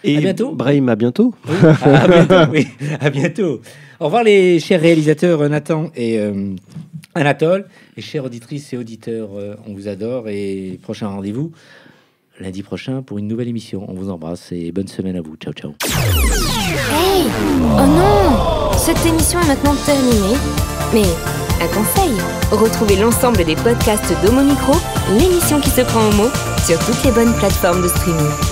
Et à bientôt. Brahim, à bientôt. Oui. À bientôt, oui. À bientôt. Au revoir les chers réalisateurs Nathan et Anatole. Et chères auditrices et auditeurs, on vous adore. Et prochain rendez-vous lundi prochain pour une nouvelle émission. On vous embrasse et bonne semaine à vous. Ciao, ciao. Hey! Oh non! Cette émission est maintenant terminée. Mais un conseil, retrouvez l'ensemble des podcasts d'Homo Micro, l'émission qui se prend au mot, sur toutes les bonnes plateformes de streaming.